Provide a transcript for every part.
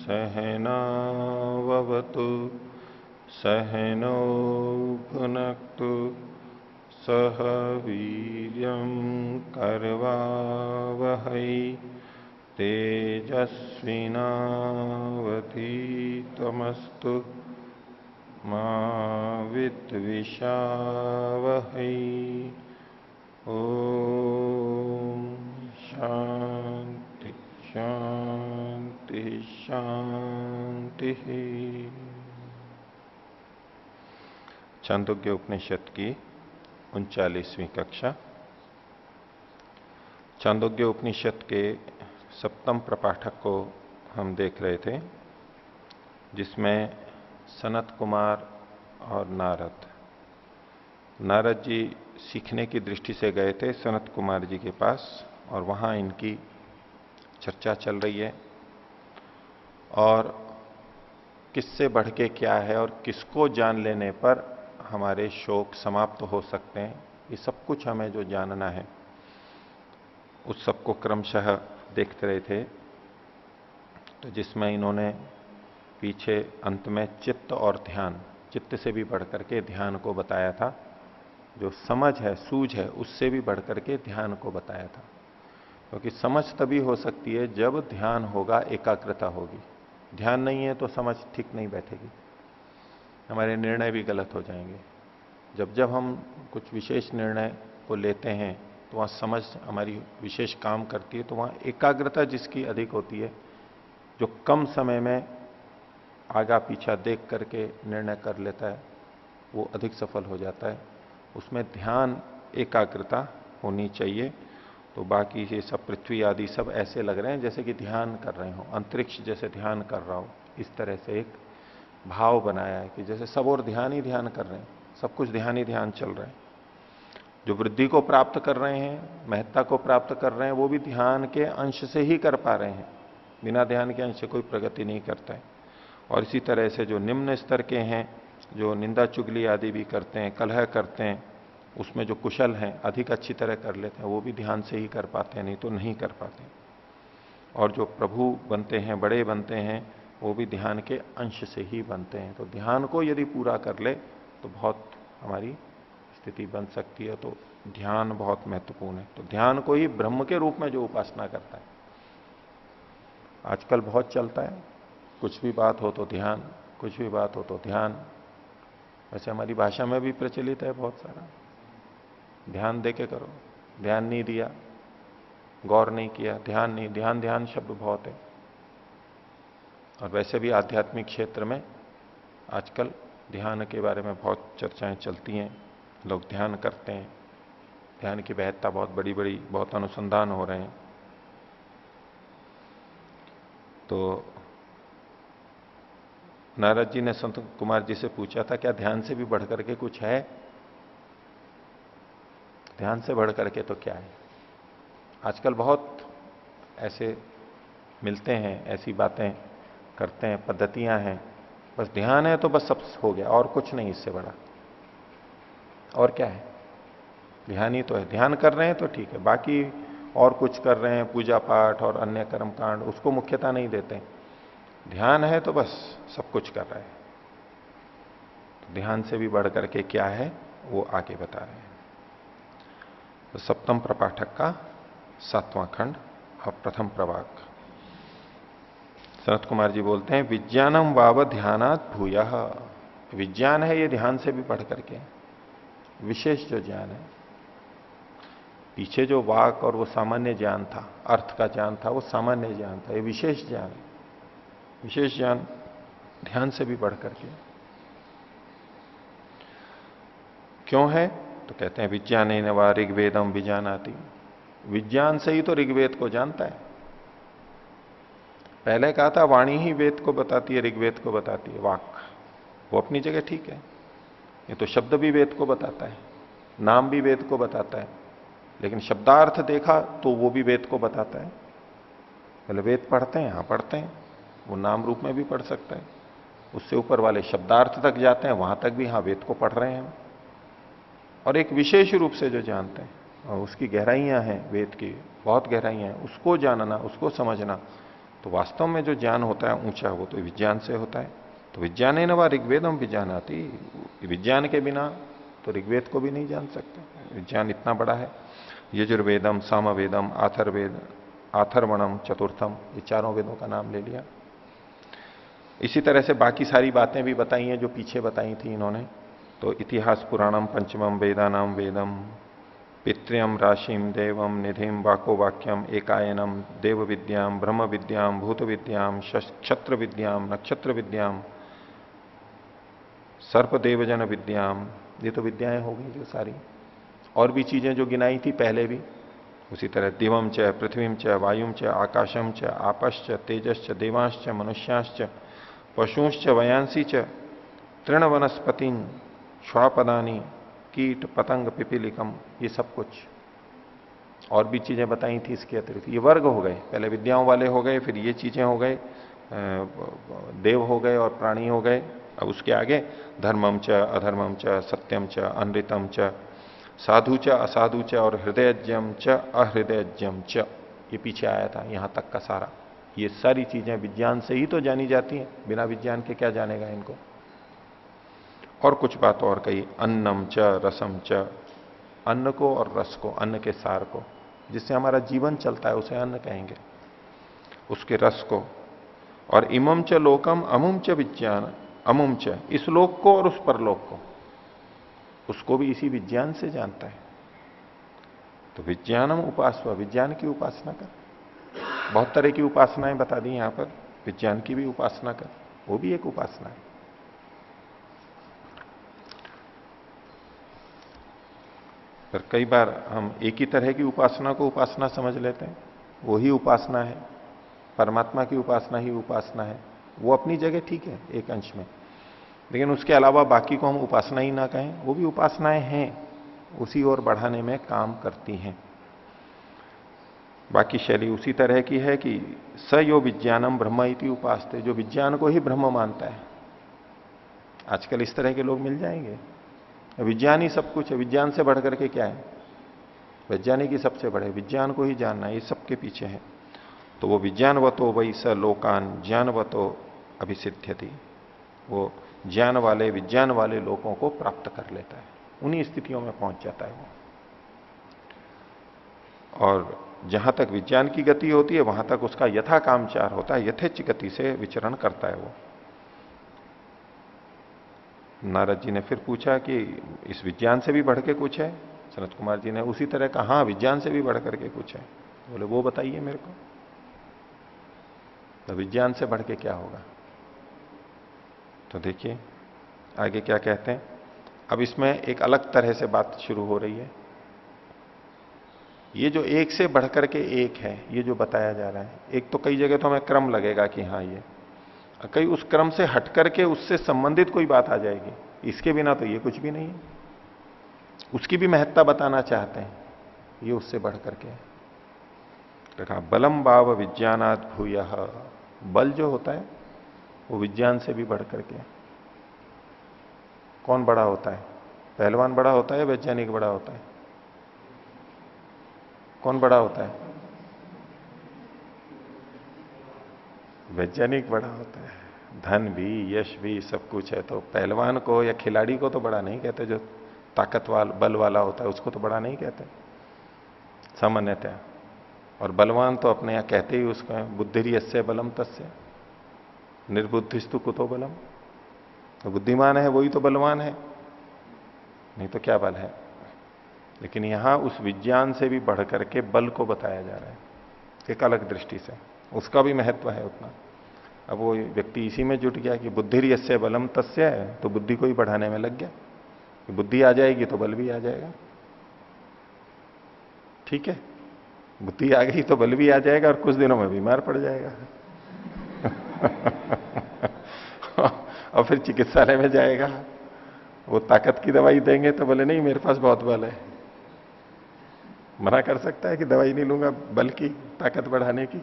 सहनावतु सहनौ भुनक्तु सह वीर्यं करवावहै तेजस्विनावधीतमस्तु मा विद्विषावहै। ओम शांति शांति शांति। छांदोग्य उपनिषद की 39वीं कक्षा। छांदोग्य उपनिषद के सप्तम प्रपाठक को हम देख रहे थे, जिसमें सनत कुमार और नारद जी सीखने की दृष्टि से गए थे सनत कुमार जी के पास, और वहां इनकी चर्चा चल रही है और किससे बढ़ के क्या है और किसको जान लेने पर हमारे शोक समाप्त हो सकते हैं, ये सब कुछ हमें जो जानना है उस सबको क्रमशः देखते रहे थे। तो जिसमें इन्होंने पीछे अंत में चित्त और ध्यान, चित्त से भी बढ़कर के ध्यान को बताया था, जो समझ है सूझ है उससे भी बढ़कर के ध्यान को बताया था। क्योंकि समझ तभी हो सकती है जब ध्यान होगा, एकाग्रता होगी। ध्यान नहीं है तो समझ ठीक नहीं बैठेगी, हमारे निर्णय भी गलत हो जाएंगे। जब जब हम कुछ विशेष निर्णय को लेते हैं तो वहां समझ हमारी विशेष काम करती है, तो वहां एकाग्रता जिसकी अधिक होती है, जो कम समय में आगा पीछा देख करके निर्णय कर लेता है, वो अधिक सफल हो जाता है। उसमें ध्यान एकाग्रता होनी चाहिए। तो बाकी ये सब पृथ्वी आदि सब ऐसे लग रहे हैं जैसे कि ध्यान कर रहे हो, अंतरिक्ष जैसे ध्यान कर रहा हो, इस तरह से एक भाव बनाया है कि जैसे सब और ध्यान ही ध्यान कर रहे हैं, सब कुछ ध्यान ही ध्यान चल रहा है। जो वृद्धि को प्राप्त कर रहे हैं, महत्ता को प्राप्त कर रहे हैं, वो भी ध्यान के अंश से ही कर पा रहे हैं, बिना ध्यान के अंश से कोई प्रगति नहीं करता है। और इसी तरह से जो निम्न स्तर के हैं, जो निंदा चुगली आदि भी करते हैं, कलह करते हैं, उसमें जो कुशल हैं, अधिक अच्छी तरह कर लेते हैं, वो भी ध्यान से ही कर पाते हैं, नहीं तो नहीं कर पाते। और जो प्रभु बनते हैं, बड़े बनते हैं, वो भी ध्यान के अंश से ही बनते हैं। तो ध्यान को यदि पूरा कर ले तो बहुत हमारी स्थिति बन सकती है। तो ध्यान बहुत महत्वपूर्ण है। तो ध्यान को ही ब्रह्म के रूप में जो उपासना करता है, आजकल बहुत चलता है, कुछ भी बात हो तो ध्यान, कुछ भी बात हो तो ध्यान। वैसे हमारी भाषा में भी प्रचलित है बहुत सारा, ध्यान दे के करो, ध्यान नहीं दिया, गौर नहीं किया, ध्यान नहीं, ध्यान ध्यान शब्द बहुत है। और वैसे भी आध्यात्मिक क्षेत्र में आजकल ध्यान के बारे में बहुत चर्चाएं चलती हैं, लोग ध्यान करते हैं, ध्यान की महत्ता बहुत बड़ी बड़ी, बहुत अनुसंधान हो रहे हैं। तो नारद जी ने संत कुमार जी से पूछा था, क्या ध्यान से भी बढ़कर के कुछ है? ध्यान से बढ़कर के तो क्या है? आजकल बहुत ऐसे मिलते हैं, ऐसी बातें करते हैं, पद्धतियां हैं, बस ध्यान है तो बस सब हो गया, और कुछ नहीं इससे बड़ा। और क्या है? ध्यान ही तो है। ध्यान कर रहे हैं तो ठीक है, बाकी और कुछ कर रहे हैं, पूजा पाठ और अन्य कर्म कांड, उसको मुख्यता नहीं देते। ध्यान है तो बस सब कुछ कर रहे हैं। तो ध्यान से भी बढ़ करके क्या है वो आगे बता रहे हैं। तो सप्तम प्रपाठक का 7वां खंड और प्रथम प्रभाग। सनत कुमार जी बोलते हैं, विज्ञानम वाव ध्यानात् भूयः। विज्ञान है ये ध्यान से भी बढ़ करके, विशेष जो ज्ञान है। पीछे जो वाक और वो सामान्य ज्ञान था, अर्थ का ज्ञान था, वो सामान्य ज्ञान था, ये विशेष ज्ञान है। विशेष ज्ञान ध्यान से भी बढ़ करके क्यों है? तो कहते हैं, विज्ञान वा ऋग्वेदम विजानाति। विज्ञान से ही तो ऋग्वेद को जानता है। पहले कहा था वाणी ही वेद को बताती है, ऋग्वेद को बताती है, वाक वो अपनी जगह ठीक है, ये तो शब्द भी वेद को बताता है, नाम भी वेद को बताता है, लेकिन शब्दार्थ देखा तो वो भी वेद को बताता है। पहले वेद पढ़ते हैं, हाँ पढ़ते हैं, वो नाम रूप में भी पढ़ सकते हैं, उससे ऊपर वाले शब्दार्थ तक जाते हैं, वहां तक भी हाँ वेद को पढ़ रहे हैं। और एक विशेष रूप से जो जानते हैं, और उसकी गहराइयां हैं, वेद की बहुत गहराइयां हैं, उसको जानना, उसको समझना, तो वास्तव में जो ज्ञान होता है ऊंचा, वो तो विज्ञान से होता है। तो विज्ञान है न वा ऋग्वेदम विज्ञान आती, विज्ञान के बिना तो ऋग्वेद को भी नहीं जान सकते। विज्ञान इतना बड़ा है। यजुर्वेदम, सामवेदम, आथर्वेद, आथर्वणम, चतुर्थम, ये चारों वेदों का नाम ले लिया। इसी तरह से बाकी सारी बातें भी बताई हैं जो पीछे बताई थी इन्होंने। तो इतिहास पुराणम पंचमम वेदानाम वेदम, पितृम राशिम देवम निधिम वाको वाक्यम एकायनम देव विद्याम ब्रह्म विद्याम भूत विद्याम क्षत्र विद्याम नक्षत्र विद्याम सर्प देवजन विद्याम। ये तो विद्याएं हो गई जो सारी। और भी चीजें जो गिनाई थी पहले भी उसी तरह दिवम च पृथ्वीम च वायुम च आकाशम च आपश्च तेजश्च देवांश्च मनुष्यांश्च पशुश्च वयांसी च तृण वनस्पति श्वापदानी कीट पतंग पिपीलिकम, ये सब कुछ और भी चीजें बताई थी इसके अतिरिक्त। ये वर्ग हो गए, पहले विद्याओं वाले हो गए, फिर ये चीजें हो गए, देव हो गए और प्राणी हो गए। अब उसके आगे धर्मम च अधर्मम च सत्यम च अनृतम च साधु च असाधु च और हृदयज्ञम च अहृदयज्ञम च, ये पीछे आया था यहां तक का सारा। ये सारी चीजें विज्ञान से ही तो जानी जाती हैं, बिना विज्ञान के क्या जानेगा इनको। और कुछ बात और कही, अन्नम च रसम च, अन्न को और रस को, अन्न के सार को, जिससे हमारा जीवन चलता है उसे अन्न कहेंगे, उसके रस को। और इमम च लोकम अमुम च विज्ञान अमुम च, इस लोक को और उस परलोक को, उसको भी इसी विज्ञान से जानता है। तो विज्ञानम उपासना, विज्ञान की उपासना कर। बहुत तरह की उपासनाएं बता दी यहां पर, विज्ञान की भी उपासना कर, वो भी एक उपासना है। पर कई बार हम एक ही तरह की उपासना को उपासना समझ लेते हैं, वो ही उपासना है, परमात्मा की उपासना ही उपासना है। वो अपनी जगह ठीक है एक अंश में, लेकिन उसके अलावा बाकी को हम उपासना ही ना कहें, वो भी उपासनाएं हैं, उसी ओर बढ़ाने में काम करती हैं। बाकी शैली उसी तरह की है कि स यो विज्ञानम ब्रह्म इति उपासते, जो विज्ञान को ही ब्रह्म मानता है। आजकल इस तरह के लोग मिल जाएंगे, विज्ञान ही सब कुछ है, विज्ञान से बढ़कर के क्या है, वैज्ञानिक ही सबसे बड़े, विज्ञान को ही जानना, ये सबके पीछे है। तो वो विज्ञानवतो वही स लोकान ज्ञानवतो अभिसिद्ध्यति, वो ज्ञान वाले विज्ञान वाले लोगों को प्राप्त कर लेता है, उन्हीं स्थितियों में पहुंच जाता है वो। और जहां तक विज्ञान की गति होती है वहां तक उसका यथा कामचार होता है, यथेच्छ गति से विचरण करता है वो। नारद जी ने फिर पूछा कि इस विज्ञान से भी बढ़ के कुछ है? सनत कुमार जी ने उसी तरह कहा, हाँ विज्ञान से भी बढ़ करके कुछ है। बोले वो बताइए मेरे को, तो विज्ञान से बढ़ के क्या होगा? तो देखिए आगे क्या कहते हैं। अब इसमें एक अलग तरह से बात शुरू हो रही है। ये जो एक से बढ़कर के एक है, ये जो बताया जा रहा है, एक तो कई जगह तो हमें क्रम लगेगा कि हाँ ये, कई उस क्रम से हट करके उससे संबंधित कोई बात आ जाएगी, इसके बिना तो ये कुछ भी नहीं है। उसकी भी महत्ता बताना चाहते हैं, ये उससे बढ़ करके देखा। बलम भाव विज्ञानात् भूयः, बल जो होता है वो विज्ञान से भी बढ़ करके। कौन बड़ा होता है? पहलवान बड़ा होता है, वैज्ञानिक बड़ा होता है? कौन बड़ा होता है? वैज्ञानिक बड़ा होता है। धन भी यश भी सब कुछ है, तो पहलवान को या खिलाड़ी को तो बड़ा नहीं कहते, जो ताकतवार बल वाला होता है उसको तो बड़ा नहीं कहते सामान्यतः। और बलवान तो अपने यहां कहते ही उसको है, बुद्धिर यस्य बलम तस्य निर्बुद्धिस्तु कुतो बलम। तो बुद्धिमान है वही तो बलवान है, नहीं तो क्या बल है। लेकिन यहां उस विज्ञान से भी बढ़ करके बल को बताया जा रहा है एक अलग दृष्टि से, उसका भी महत्व है उतना। अब वो व्यक्ति इसी में जुट गया कि बुद्धिर यस्य बलम तस्य है, तो बुद्धि को ही बढ़ाने में लग गया कि बुद्धि आ जाएगी तो बल भी आ जाएगा। ठीक है, बुद्धि आ गई तो बल भी आ जाएगा और कुछ दिनों में बीमार पड़ जाएगा और फिर चिकित्सालय में जाएगा, वो ताकत की दवाई देंगे तो बोले नहीं मेरे पास बहुत बल है। मना कर सकता है कि दवाई नहीं लूंगा बल की, ताकत बढ़ाने की?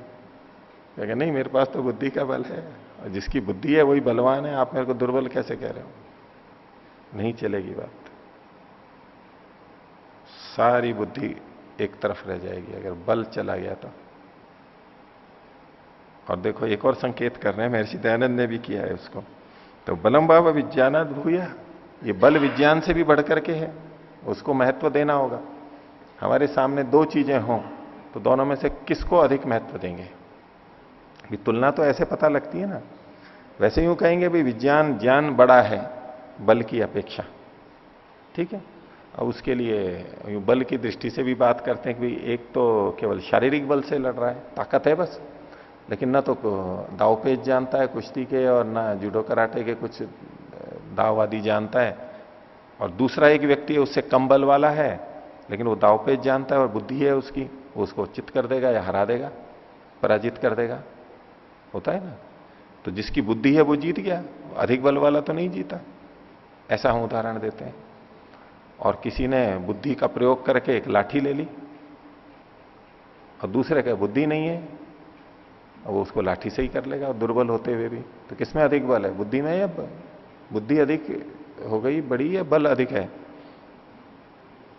कहेगा नहीं मेरे पास तो बुद्धि का बल है, और जिसकी बुद्धि है वही बलवान है, आप मेरे को दुर्बल कैसे कह रहे हो? नहीं चलेगी बात। सारी बुद्धि एक तरफ रह जाएगी अगर बल चला गया तो। और देखो एक और संकेत कर रहे हैं, महर्षि दयानंद ने भी किया है उसको। तो बलम भाव विज्ञानाद भूया, ये बल विज्ञान से भी बढ़कर के है, उसको महत्व देना होगा। हमारे सामने दो चीजें हों तो दोनों में से किसको अधिक महत्व देंगे? भी तुलना तो ऐसे पता लगती है ना। वैसे यूं कहेंगे भी विज्ञान ज्ञान बड़ा है बल की अपेक्षा, ठीक है। और उसके लिए यूं बल की दृष्टि से भी बात करते हैं कि एक तो केवल शारीरिक बल से लड़ रहा है, ताकत है बस, लेकिन ना तो दाव पेच जानता है कुश्ती के, और ना जूडो कराटे के कुछ दाव आदि जानता है। और दूसरा एक व्यक्ति है उससे कम बल वाला है, लेकिन वो दाव पेच जानता है और बुद्धि है उसकी, वो उसको चित कर देगा या हरा देगा, पराजित कर देगा। होता है ना। तो जिसकी बुद्धि है वो जीत गया, अधिक बल वाला तो नहीं जीता। ऐसा हम उदाहरण देते हैं। और किसी ने बुद्धि का प्रयोग करके एक लाठी ले ली और दूसरे का बुद्धि नहीं है, और वो उसको लाठी से ही कर लेगा दुर्बल होते हुए भी। तो किसमें अधिक बल है, बुद्धि में, या बुद्धि अधिक हो गई बड़ी या बल अधिक है?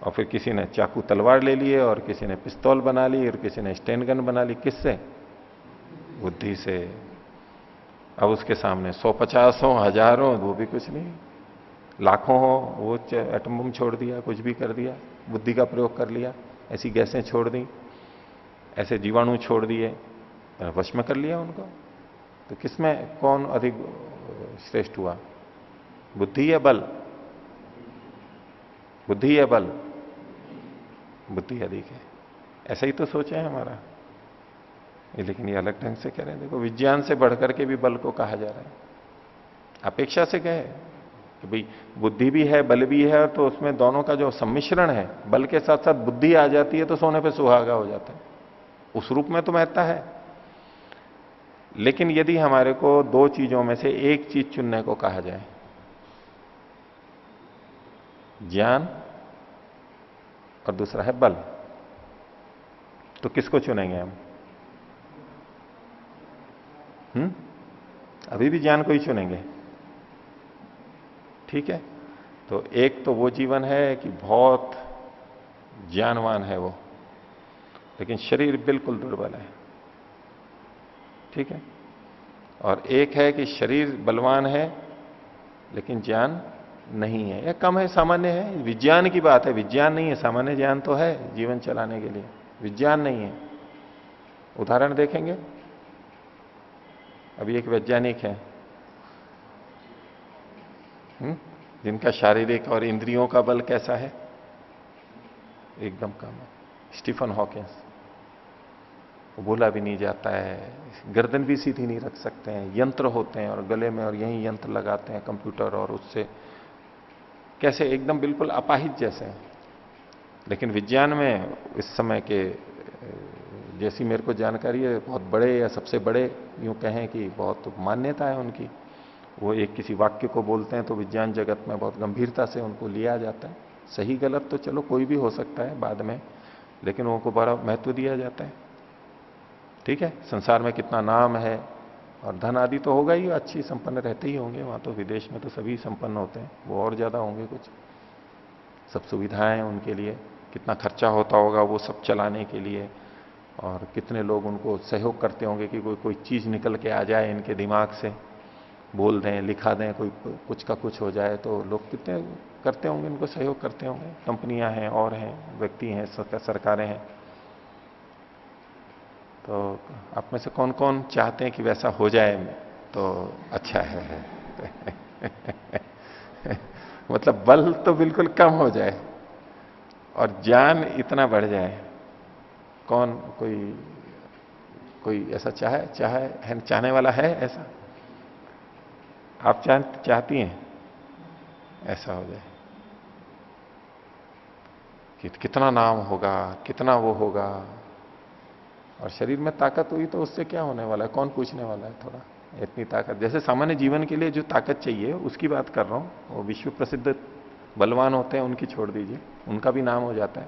और फिर किसी ने चाकू तलवार ले लिए और किसी ने पिस्तौल बना ली और किसी ने स्टैंड गन बना ली। किससे? बुद्धि से। अब उसके सामने 150 हो, हजारों, वो भी कुछ नहीं, लाखों हो, वो एटम बम छोड़ दिया, कुछ भी कर दिया, बुद्धि का प्रयोग कर लिया, ऐसी गैसें छोड़ दी, ऐसे जीवाणु छोड़ दिए, वश में कर लिया उनको। तो किसमें कौन अधिक श्रेष्ठ हुआ, बुद्धि या बल? बुद्धि या बल? बुद्धि अधिक है। ऐसा ही तो सोचा है हमारा ये, लेकिन ये अलग ढंग से कह रहे हैं। देखो विज्ञान से बढ़कर के भी बल को कहा जा रहा है, अपेक्षा से कहे कि भाई बुद्धि भी है बल भी है, तो उसमें दोनों का जो सम्मिश्रण है, बल के साथ साथ बुद्धि आ जाती है तो सोने पे सुहागा हो जाता है। उस रूप में तो महत्ता है। लेकिन यदि हमारे को दो चीजों में से एक चीज चुनने को कहा जाए, ज्ञान और दूसरा है बल, तो किसको चुनेंगे हम? अभी भी ज्ञान को ही चुनेंगे, ठीक है। तो एक तो वो जीवन है कि बहुत ज्ञानवान है वो, लेकिन शरीर बिल्कुल दुर्बल है, ठीक है। और एक है कि शरीर बलवान है लेकिन ज्ञान नहीं है या कम है, सामान्य है। विज्ञान की बात है, विज्ञान नहीं है। सामान्य ज्ञान तो है जीवन चलाने के लिए, विज्ञान नहीं है। उदाहरण देखेंगे। अभी एक वैज्ञानिक है जिनका शारीरिक और इंद्रियों का बल कैसा है, एकदम कम है। स्टीफन हॉकिंस, वो बोला भी नहीं जाता है, गर्दन भी सीधी नहीं रख सकते हैं, यंत्र होते हैं और गले में, और यही यंत्र लगाते हैं कंप्यूटर, और उससे कैसे एकदम बिल्कुल अपाहिज जैसे हैं। लेकिन विज्ञान में इस समय के जैसी मेरे को जानकारी है, बहुत बड़े या सबसे बड़े यूं कहें कि बहुत मान्यता है उनकी। वो एक किसी वाक्य को बोलते हैं तो विज्ञान जगत में बहुत गंभीरता से उनको लिया जाता है। सही गलत तो चलो कोई भी हो सकता है बाद में, लेकिन उनको बड़ा महत्व दिया जाता है, ठीक है। संसार में कितना नाम है, और धन आदि तो होगा ही, अच्छी संपन्न रहते ही होंगे वहां तो, विदेश में तो सभी संपन्न होते हैं, वो और ज्यादा होंगे कुछ, सब सुविधाएं उनके लिए। कितना खर्चा होता होगा वो सब चलाने के लिए, और कितने लोग उनको सहयोग करते होंगे कि कोई कोई चीज निकल के आ जाए इनके दिमाग से, बोल दें, लिखा दें, कोई कुछ का कुछ हो जाए तो लोग कितने करते होंगे, इनको सहयोग करते होंगे। कंपनियां हैं और हैं, व्यक्ति हैं, सरकारें हैं। तो आप में से कौन कौन चाहते हैं कि वैसा हो जाए तो अच्छा है? मतलब बल तो बिल्कुल कम हो जाए और ज्ञान इतना बढ़ जाए। कौन, कोई कोई ऐसा चाहने वाला है ऐसा? आप चाहती हैं ऐसा हो जाए कि कितना नाम होगा, कितना वो होगा, और शरीर में ताकत हुई तो उससे क्या होने वाला है, कौन पूछने वाला है? थोड़ा इतनी ताकत, जैसे सामान्य जीवन के लिए जो ताकत चाहिए उसकी बात कर रहा हूं। वो विश्व प्रसिद्ध बलवान होते हैं, उनकी छोड़ दीजिए, उनका भी नाम हो जाता है।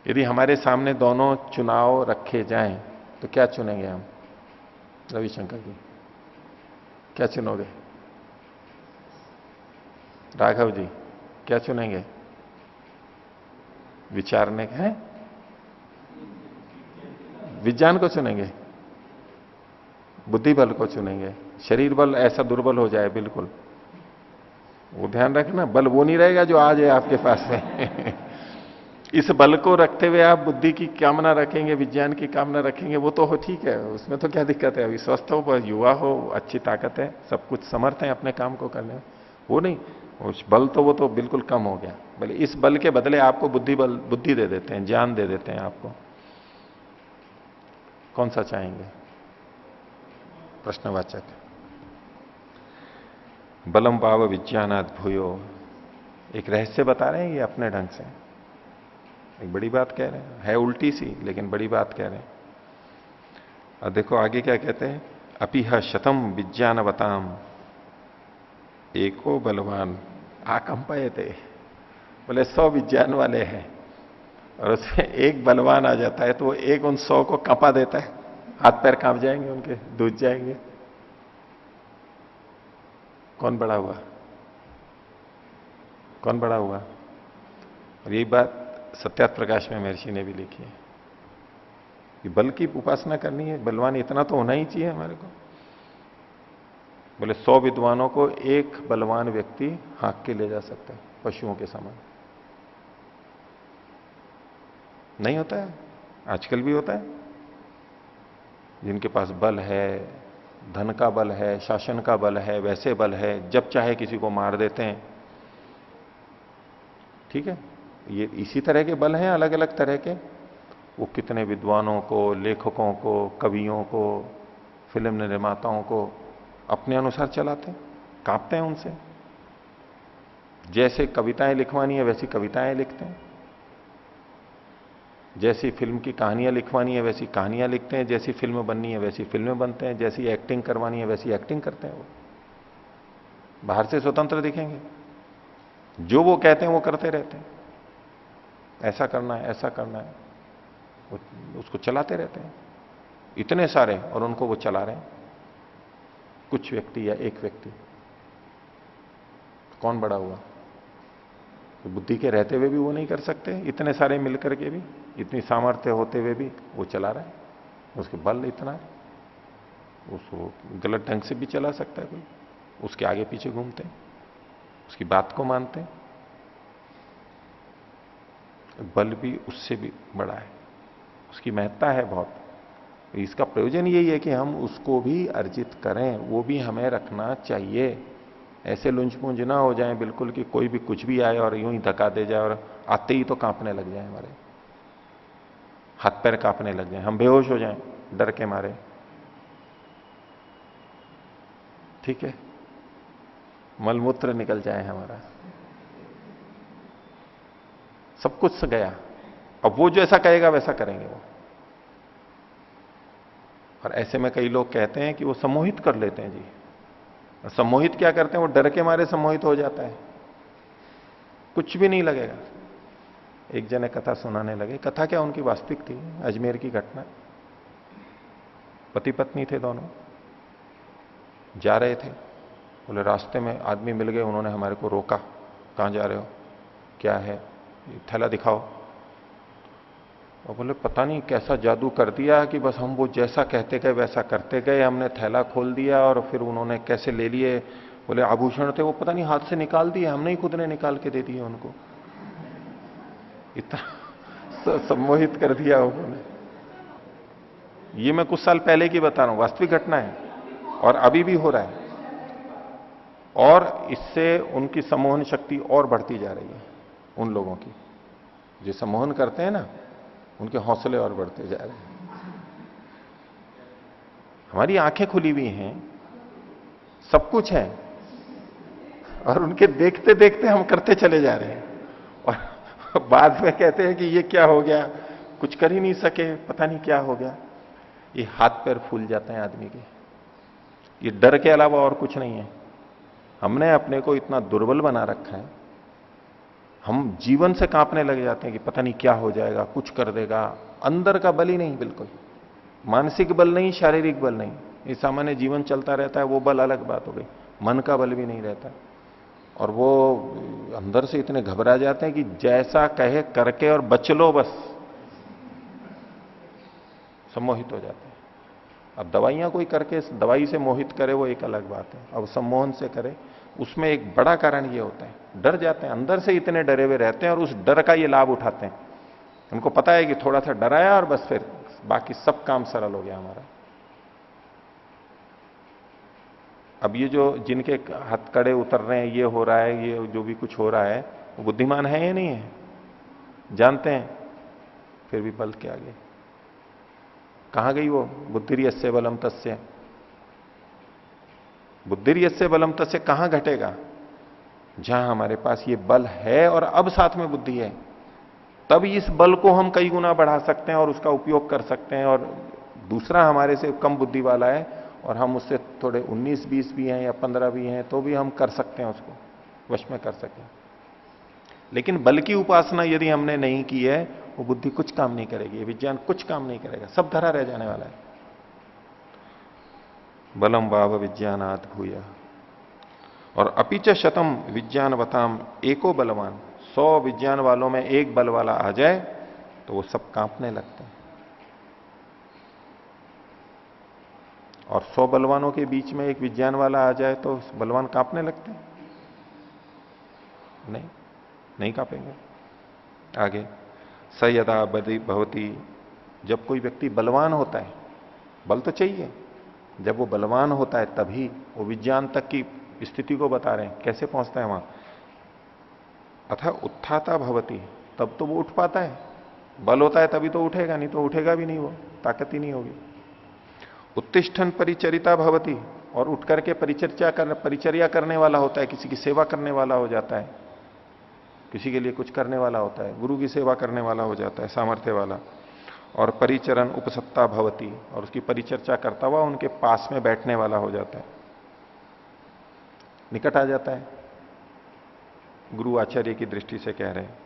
यदि हमारे सामने दोनों चुनाव रखे जाएं तो क्या चुनेंगे हम? रविशंकर जी क्या चुनोगे? राघव जी क्या चुनेंगे? विचारने का है, विज्ञान को चुनेंगे। बुद्धि बल को चुनेंगे। शरीर बल ऐसा दुर्बल हो जाए बिल्कुल, वो ध्यान रखना, बल वो नहीं रहेगा जो आज है आपके पास में। इस बल को रखते हुए आप बुद्धि की कामना रखेंगे, विज्ञान की कामना रखेंगे, वो तो हो ठीक है, उसमें तो क्या दिक्कत है। अभी स्वस्थ हो, युवा हो, अच्छी ताकत है, सब कुछ समर्थ है अपने काम को करने में, वो नहीं। उस बल तो वो तो बिल्कुल कम हो गया। भले इस बल के बदले आपको बुद्धि दे देते हैं, ज्ञान दे देते हैं आपको। कौन सा चाहेंगे? प्रश्नवाचक। बलम भाव विज्ञानात् भूयो, एक रहस्य बता रहे हैं ये अपने ढंग से, एक बड़ी बात कह रहे हैं, है उल्टी सी लेकिन बड़ी बात कह रहे हैं। और देखो आगे क्या कहते हैं, अपिह शतम विज्ञानवताम एको बलवान आकंपयते। बोले 100 विज्ञान वाले हैं और उसमें एक बलवान आ जाता है तो वो एक उन 100 को कंपा देता है, हाथ पैर कांप जाएंगे उनके, दूध जाएंगे। कौन बड़ा हुआ? कौन बड़ा हुआ? और यही बात सत्यार्थ प्रकाश में महर्षि ने भी लिखी है कि बल की उपासना करनी है, बलवान इतना तो होना ही चाहिए हमारे को। बोले 100 विद्वानों को एक बलवान व्यक्ति हाँक के ले जा सकता है, पशुओं के समान। नहीं होता है, आजकल भी होता है। जिनके पास बल है, धन का बल है, शासन का बल है, वैसे बल है, जब चाहे किसी को मार देते हैं। ठीक है, ये इसी तरह के बल हैं, अलग अलग तरह के। वो कितने विद्वानों को, लेखकों को, कवियों को, फिल्म निर्माताओं को अपने अनुसार चलाते हैं, कांपते हैं उनसे। जैसे कविताएं लिखवानी है वैसी कविताएं लिखते हैं, जैसी फिल्म की कहानियां लिखवानी है वैसी कहानियां लिखते हैं, जैसी फिल्म बननी है वैसी फिल्में बनते हैं, जैसी एक्टिंग करवानी है वैसी एक्टिंग करते हैं। वो बाहर से स्वतंत्र दिखेंगे, जो वो कहते हैं वो करते रहते हैं। ऐसा करना है, ऐसा करना है, उसको चलाते रहते हैं इतने सारे, और उनको वो चला रहे हैं कुछ व्यक्ति या एक व्यक्ति। कौन बड़ा हुआ? तो बुद्धि के रहते हुए भी वो नहीं कर सकते, इतने सारे मिलकर के भी, इतनी सामर्थ्य होते हुए भी वो चला रहा है। उसके बल इतना है, उसको गलत ढंग से भी चला सकता है कोई, उसके आगे पीछे घूमते हैं, उसकी बात को मानते हैं। बल भी उससे भी बड़ा है, उसकी महत्ता है बहुत। इसका प्रयोजन यही है कि हम उसको भी अर्जित करें, वो भी हमें रखना चाहिए। ऐसे लुंज-पुंज ना हो जाए बिल्कुल कि कोई भी कुछ भी आए और यूं ही धक्का दे जाए और आते ही तो कांपने लग जाए, हमारे हाथ पैर कांपने लग जाए, हम बेहोश हो जाएं डर के मारे। ठीक है, मलमूत्र निकल जाए हमारा, सब कुछ गया। अब वो जैसा कहेगा वैसा करेंगे वो। और ऐसे में कई लोग कहते हैं कि वो सम्मोहित कर लेते हैं जी। सम्मोहित क्या करते हैं? वो डर के मारे सम्मोहित हो जाता है, कुछ भी नहीं लगेगा। एक जने कथा सुनाने लगे, कथा क्या उनकी वास्तविक थी, अजमेर की घटना। पति पत्नी थे दोनों, जा रहे थे, बोले रास्ते में आदमी मिल गए, उन्होंने हमारे को रोका, कहां जा रहे हो, क्या है, थैला दिखाओ। और बोले पता नहीं कैसा जादू कर दिया कि बस हम वो जैसा कहते गए वैसा करते गए, हमने थैला खोल दिया और फिर उन्होंने कैसे ले लिए। बोले आभूषण थे वो पता नहीं हाथ से निकाल दिए, हमने ही खुद ने निकाल के दे दिए उनको। इतना सम्मोहित कर दिया उन्होंने। ये मैं कुछ साल पहले की बता रहा हूं, वास्तविक घटना है और अभी भी हो रहा है। और इससे उनकी सम्मोहन शक्ति और बढ़ती जा रही है। उन लोगों की जो सम्मोहन करते हैं ना, उनके हौसले और बढ़ते जा रहे हैं। हमारी आंखें खुली हुई हैं, सब कुछ है, और उनके देखते देखते हम करते चले जा रहे हैं। और बाद में कहते हैं कि ये क्या हो गया, कुछ कर ही नहीं सके, पता नहीं क्या हो गया। ये हाथ पैर फूल जाते हैं आदमी के। ये डर के अलावा और कुछ नहीं है। हमने अपने को इतना दुर्बल बना रखा है, हम जीवन से कांपने लग जाते हैं कि पता नहीं क्या हो जाएगा, कुछ कर देगा। अंदर का बल ही नहीं, बिल्कुल मानसिक बल नहीं, शारीरिक बल नहीं। ये सामान्य जीवन चलता रहता है, वो बल अलग बात हो गई। मन का बल भी नहीं रहता, और वो अंदर से इतने घबरा जाते हैं कि जैसा कहे करके और बच लो, बस सम्मोहित हो जाते हैं। अब दवाइयां कोई करके दवाई से मोहित करे वो एक अलग बात है, अब सम्मोहन से करे, उसमें एक बड़ा कारण ये होता है डर जाते हैं, अंदर से इतने डरे हुए रहते हैं और उस डर का ये लाभ उठाते हैं। उनको पता है कि थोड़ा सा डराया और बस फिर बाकी सब काम सरल हो गया हमारा। अब ये जो जिनके हथकड़े उतर रहे हैं, ये हो रहा है, ये जो भी कुछ हो रहा है, वो बुद्धिमान है या नहीं है? जानते हैं, फिर भी बल के आगे। कहां गई वो बुद्धिर्यस्य बलम तस्य? बुद्धिर्यस्य बलम तस्य कहां घटेगा? जहां हमारे पास ये बल है और अब साथ में बुद्धि है, तब इस बल को हम कई गुना बढ़ा सकते हैं और उसका उपयोग कर सकते हैं। और दूसरा हमारे से कम बुद्धि वाला है और हम उससे थोड़े 19-20 भी हैं या 15 भी हैं, तो भी हम कर सकते हैं, उसको वश में कर सकें। लेकिन बल की उपासना यदि हमने नहीं की है, वो बुद्धि कुछ काम नहीं करेगी, विज्ञान कुछ काम नहीं करेगा, सब धरा रह जाने वाला है। बलम वाव विज्ञानात् भूय। और अपिच शतम विज्ञानवताम एको बलवान, 100 विज्ञान वालों में एक बल वाला आ जाए तो वो सब कांपने लगते हैं। और 100 बलवानों के बीच में एक विज्ञान वाला आ जाए तो बलवान कांपने लगते हैं? नहीं, नहीं कांपेंगे। आगे, स यदा बदि भवती, जब कोई व्यक्ति बलवान होता है, बल तो चाहिए, जब वो बलवान होता है तभी वो विज्ञान तक की स्थिति को बता रहे हैं, कैसे पहुंचता है वहां। अथा उत्थाता भवती, तब तो वो उठ पाता है, बल होता है तभी तो उठेगा, नहीं तो उठेगा भी नहीं, वो ताकत ही नहीं होगी। उत्तिष्ठन परिचरिता भवती, और उठ करके परिचर्या करने वाला होता है, किसी की सेवा करने वाला हो जाता है, किसी के लिए कुछ करने वाला होता है, गुरु की सेवा करने वाला हो जाता है, सामर्थ्य वाला। और परिचरण उपसत्ता भवती, और उसकी परिचर्चा करता हुआ उनके पास में बैठने वाला हो जाता है, निकट आ जाता है, गुरु आचार्य की दृष्टि से कह रहे हैं।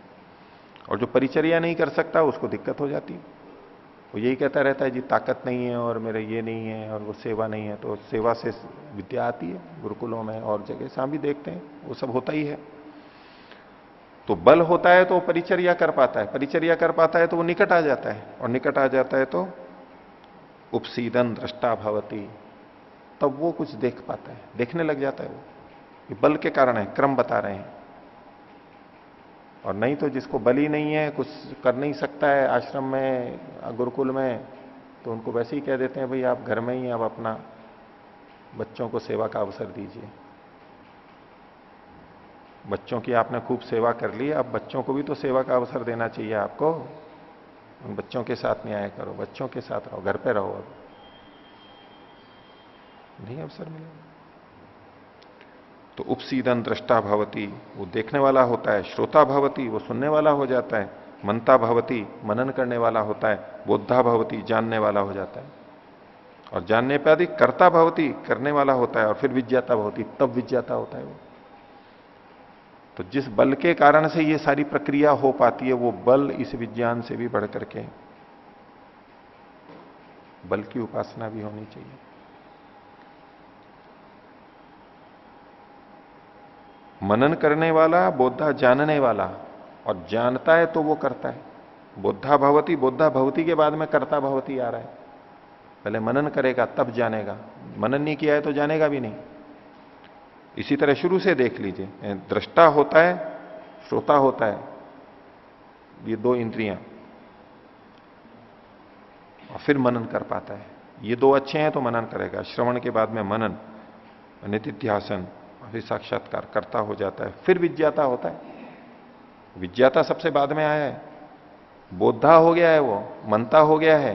और जो परिचर्या नहीं कर सकता उसको दिक्कत हो जाती है, वो यही कहता रहता है जी ताकत नहीं है और मेरे ये नहीं है और वो सेवा नहीं है। तो सेवा से विद्या आती है, गुरुकुलों में और जगह से हम भी देखते हैं, वो सब होता ही है। तो बल होता है तो वो परिचर्या कर पाता है, परिचर्या कर पाता है तो वो निकट आ जाता है, और निकट आ जाता है तो उपसीदन दृष्टा भवती, तब वो कुछ देख पाता है, देखने लग जाता है। वो ये बल के कारण है, क्रम बता रहे हैं। और नहीं तो जिसको बल ही नहीं है, कुछ कर नहीं सकता है आश्रम में गुरुकुल में, तो उनको वैसे ही कह देते हैं भाई आप घर में ही आप अपना बच्चों को सेवा का अवसर दीजिए। बच्चों की आपने खूब सेवा कर ली, अब बच्चों को भी तो सेवा का अवसर देना चाहिए आपको। उन बच्चों के साथ नहीं आया करो, बच्चों के साथ रहो, घर पे रहो, अब नहीं अवसर मिलेगा। तो उपसीदन दृष्टा भवती, वो देखने वाला होता है, श्रोता भवती, वो सुनने वाला हो जाता है, मनता भवती, मनन करने वाला होता है, बोद्धा भवती, जानने वाला हो जाता है, और जानने पे अधिक कर्ता भवती, करने वाला होता है, और फिर विज्ञाता भवती, तब विज्ञाता होता है वो। तो जिस बल के कारण से ये सारी प्रक्रिया हो पाती है, वो बल इस विज्ञान से भी बढ़ करके बल की उपासना भी होनी चाहिए। मनन करने वाला, बोद्धा जानने वाला, और जानता है तो वो करता है। बोद्धा भवती, बोद्धा भवती के बाद में कर्ता भवती आ रहा है, पहले मनन करेगा तब जानेगा, मनन नहीं किया है तो जानेगा भी नहीं। इसी तरह शुरू से देख लीजिए, दृष्टा होता है, श्रोता होता है, ये दो इंद्रियां, और फिर मनन कर पाता है। ये दो अच्छे हैं तो मनन करेगा, श्रवण के बाद में मनन, निधिध्यासन, और फिर साक्षात्कार करता हो जाता है, फिर विज्ञाता होता है। विज्ञाता सबसे बाद में आया है, बोद्धा हो गया है, वो मनता हो गया है,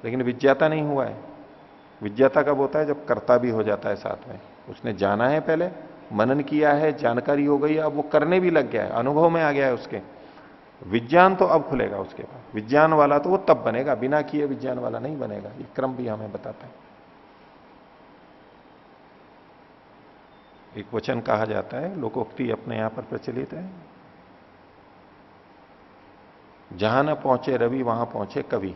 लेकिन विज्ञाता नहीं हुआ है। विज्ञाता कब होता है? जब कर्ता भी हो जाता है साथ में। उसने जाना है, पहले मनन किया है, जानकारी हो गई है, अब वो करने भी लग गया है, अनुभव में आ गया है उसके। विज्ञान तो अब खुलेगा उसके पास, विज्ञान वाला तो वो तब बनेगा, बिना किए विज्ञान वाला नहीं बनेगा। ये क्रम भी हमें बताता है। एक वचन कहा जाता है, लोकोक्ति अपने यहां पर प्रचलित है, जहां न पहुंचे रवि वहां पहुंचे कवि।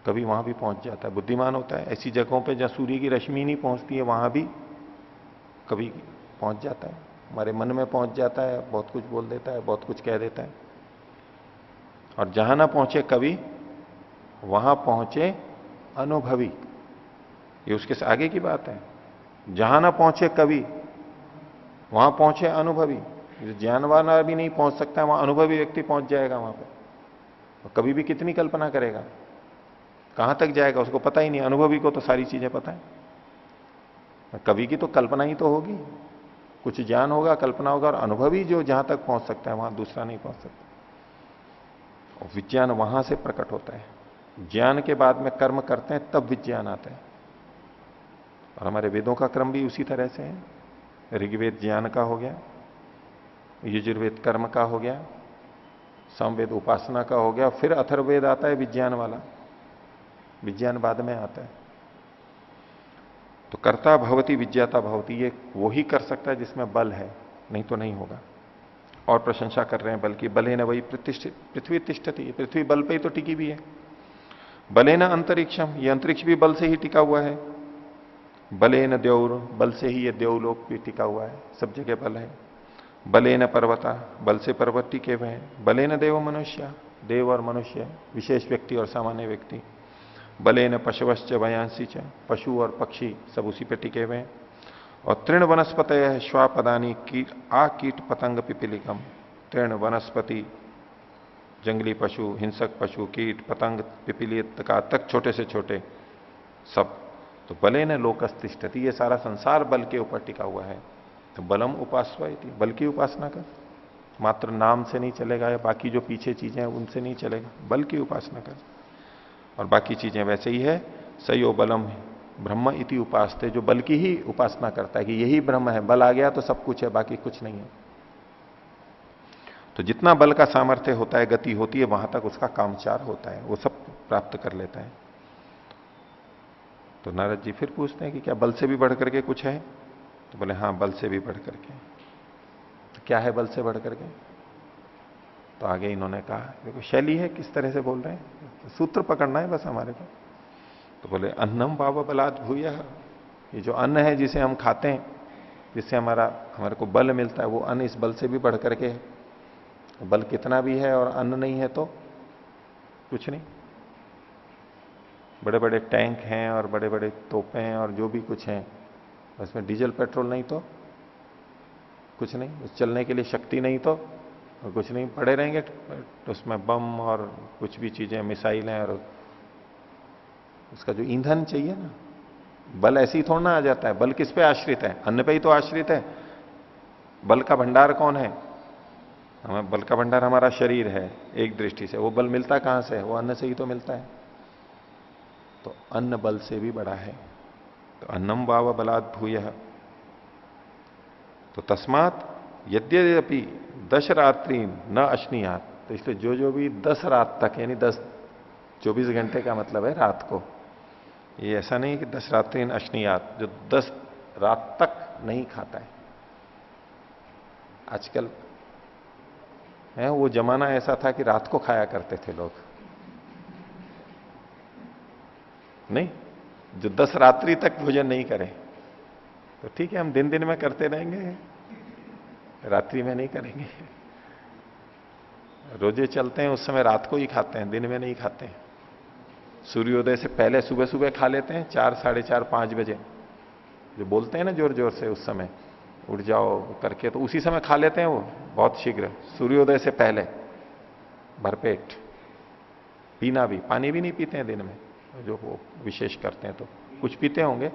कभी वहां भी पहुंच जाता है, बुद्धिमान होता है। ऐसी जगहों पे जहां सूर्य की रश्मि नहीं पहुंचती है, वहां भी कभी पहुंच जाता है, हमारे मन में पहुंच जाता है, बहुत कुछ बोल देता है, बहुत कुछ कह देता है। और जहां ना पहुंचे कवि, वहां पहुंचे अनुभवी, ये उसके से आगे की बात है। जहां ना पहुंचे कवि, वहां पहुंचे अनुभवी। जो ज्ञानवान भी नहीं पहुंच सकता है, वहां अनुभवी व्यक्ति पहुंच जाएगा वहां पर। और कभी भी कितनी कल्पना करेगा, कहां तक जाएगा उसको पता ही नहीं। अनुभवी को तो सारी चीजें पता है। कवि की तो कल्पना ही तो होगी, कुछ ज्ञान होगा, कल्पना होगा, और अनुभवी जो जहां तक पहुंच सकता है वहां दूसरा नहीं पहुंच सकता। और विज्ञान वहां से प्रकट होता है। ज्ञान के बाद में कर्म करते हैं तब विज्ञान आता है। और हमारे वेदों का क्रम भी उसी तरह से है। ऋग्वेद ज्ञान का हो गया, यजुर्वेद कर्म का हो गया, सामवेद उपासना का हो गया, फिर अथर्ववेद आता है विज्ञान वाला। विज्ञान बाद में आता है। तो कर्ता भवती विज्ञाता भवती, ये वो ही कर सकता है जिसमें बल है, नहीं तो नहीं होगा। और प्रशंसा कर रहे हैं बल की। बले न वही प्रतिष्ठित पृथ्वी तिष्ठती, पृथ्वी बल पे ही तो टिकी भी है। बले न अंतरिक्षम, ये अंतरिक्ष भी बल से ही टिका हुआ है। बले न द्यौर, बल से ही ये देवलोक भी टिका हुआ है, सब जगह बल है। बले न पर्वता, बल से पर्वत टिके हुए हैं। बले न देव मनुष्य, देव और मनुष्य, विशेष व्यक्ति और सामान्य व्यक्ति। बले न पशुवश्च वयांसी च, पशु और पक्षी सब उसी पे टिके हुए हैं। और तृण वनस्पत श्वापदानी कीट आ कीट पतंग पिपीलिकम, तृण वनस्पति, जंगली पशु, हिंसक पशु, कीट पतंग, पिपीलित का तक, छोटे से छोटे सब। तो बले न लोकस्तिष्ठति, ये सारा संसार बल के ऊपर टिका हुआ है। तो बलम उपासवा, बल की उपासना कर। मात्र नाम से नहीं चलेगा, या बाकी जो पीछे चीजें हैं उनसे नहीं चलेगा, बल की उपासना कर। और बाकी चीजें वैसे ही है। सयो बलम ब्रह्म इति उपासते, जो बल की ही उपासना करता है कि यही ब्रह्म है, बल आ गया तो सब कुछ है, बाकी कुछ नहीं है। तो जितना बल का सामर्थ्य होता है, गति होती है, वहां तक उसका कामचार होता है, वो सब प्राप्त कर लेता है। तो नारद जी फिर पूछते हैं कि क्या बल से भी बढ़ करके कुछ है? तो बोले हां, बल से भी बढ़ करके। तो क्या है बल से बढ़ करके? तो आगे इन्होंने कहा, देखो शैली है, किस तरह से बोल रहे हैं, तो सूत्र पकड़ना है बस हमारे को। तो बोले अन्नम बाबा बलात् भूयः, ये जो अन्न है जिसे हम खाते हैं, जिससे हमारे को बल मिलता है, वो अन्न इस बल से भी बढ़ करके है। बल कितना भी है और अन्न नहीं है तो कुछ नहीं। बड़े बड़े टैंक हैं और बड़े बड़े तोपें हैं और जो भी कुछ है, उसमें डीजल पेट्रोल नहीं तो कुछ नहीं। उस चलने के लिए शक्ति नहीं तो और कुछ नहीं, पड़े रहेंगे। तो उसमें बम और कुछ भी चीजें, मिसाइलें, और उसका जो ईंधन चाहिए ना, बल ऐसे ही थोड़ा ना आ जाता है। बल किस पे आश्रित है? अन्न पे ही तो आश्रित है। बल का भंडार कौन है? हमें बल का भंडार हमारा शरीर है एक दृष्टि से। वो बल मिलता कहां से? वो अन्न से ही तो मिलता है। तो अन्न बल से भी बड़ा है। तो अन्नम वाव बलात् भूयः। तो तस्मात यद्यपि 10 रात्रि न अश्नीयात, तो इसलिए जो जो भी 10 रात तक, यानी 24 घंटे का मतलब है रात को, ये ऐसा नहीं कि 10 रात्रि अश्नीयात, जो 10 रात तक नहीं खाता है। आजकल है वो जमाना ऐसा था कि रात को खाया करते थे लोग, नहीं, जो 10 रात्रि तक भोजन नहीं करें। तो ठीक है, हम दिन दिन में करते रहेंगे, रात्रि में नहीं करेंगे। रोजे चलते हैं उस समय रात को ही खाते हैं, दिन में नहीं खाते हैं। सूर्योदय से पहले सुबह सुबह खा लेते हैं, 4, 4:30, 5 बजे जो बोलते हैं ना जोर जोर से, उस समय उठ जाओ करके, तो उसी समय खा लेते हैं वो बहुत शीघ्र, सूर्योदय से पहले भरपेट। पीना भी, पानी भी नहीं पीते हैं दिन में, जो वो विशेष करते हैं। तो कुछ पीते होंगे,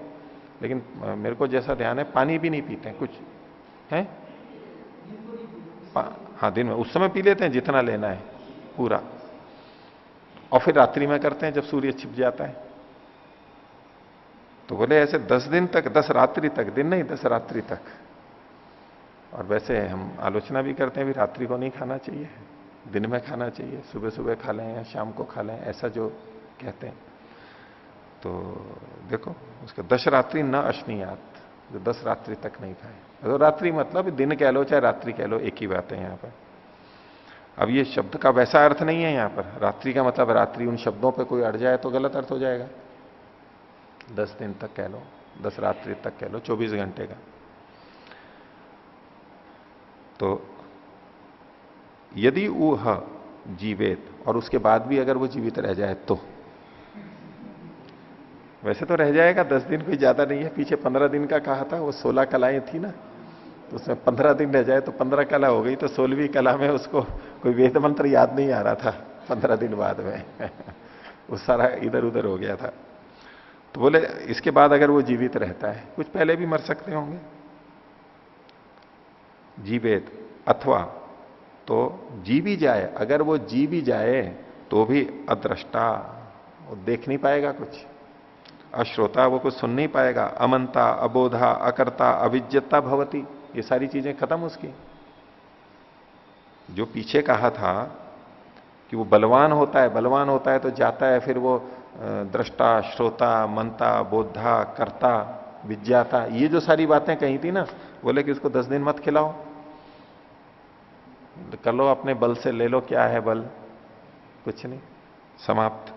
लेकिन मेरे को जैसा ध्यान है पानी भी नहीं पीते हैं कुछ है। हाँ, दिन में उस समय पी लेते हैं जितना लेना है पूरा, और फिर रात्रि में करते हैं जब सूर्य छिप जाता है। तो बोले ऐसे 10 दिन तक, 10 रात्रि तक, दिन नहीं 10 रात्रि तक। और वैसे हम आलोचना भी करते हैं भी रात्रि को नहीं खाना चाहिए, दिन में खाना चाहिए, सुबह सुबह खा लें या शाम को खा लें, ऐसा जो कहते हैं। तो देखो उसका 10 रात्रि न अश्नीयात, जो 10 रात्रि तक नहीं खाए। तो रात्रि मतलब दिन कह लो चाहे रात्रि कह लो, एक ही बात है यहां पर। अब ये शब्द का वैसा अर्थ नहीं है यहां पर। रात्रि का मतलब रात्रि, उन शब्दों पे कोई अड़ जाए तो गलत अर्थ हो जाएगा। 10 दिन तक कह लो, 10 रात्रि तक कह लो, 24 घंटे का। तो यदि वह जीवित, और उसके बाद भी अगर वो जीवित रह जाए तो वैसे तो रह जाएगा, 10 दिन कोई ज्यादा नहीं है। पीछे 15 दिन का कहा था, वो 16 कलाएं थी ना, तो उसमें 15 दिन रह जाए तो 15 कला हो गई, तो 16वीं कला में उसको कोई वेद मंत्र याद नहीं आ रहा था 15 दिन बाद में वो सारा इधर उधर हो गया था। तो बोले इसके बाद अगर वो जीवित रहता है, कुछ पहले भी मर सकते होंगे, जीवेत, अथवा तो जी भी जाए, अगर वो जी भी जाए तो भी अदृष्टा, वो देख नहीं पाएगा कुछ, अश्रोता, वो कुछ सुन नहीं पाएगा, अमंता, अबोधा, अकर्ता, अविज्ञता भवती, ये सारी चीजें खत्म उसकी। जो पीछे कहा था कि वो बलवान होता है, बलवान होता है तो जाता है, फिर वो दृष्टा, श्रोता, मनता, बोधा, कर्ता, विज्ञाता, ये जो सारी बातें कही थी ना, बोले कि उसको 10 दिन मत खिलाओ, कर लो अपने बल से, ले लो, क्या है बल, कुछ नहीं, समाप्त।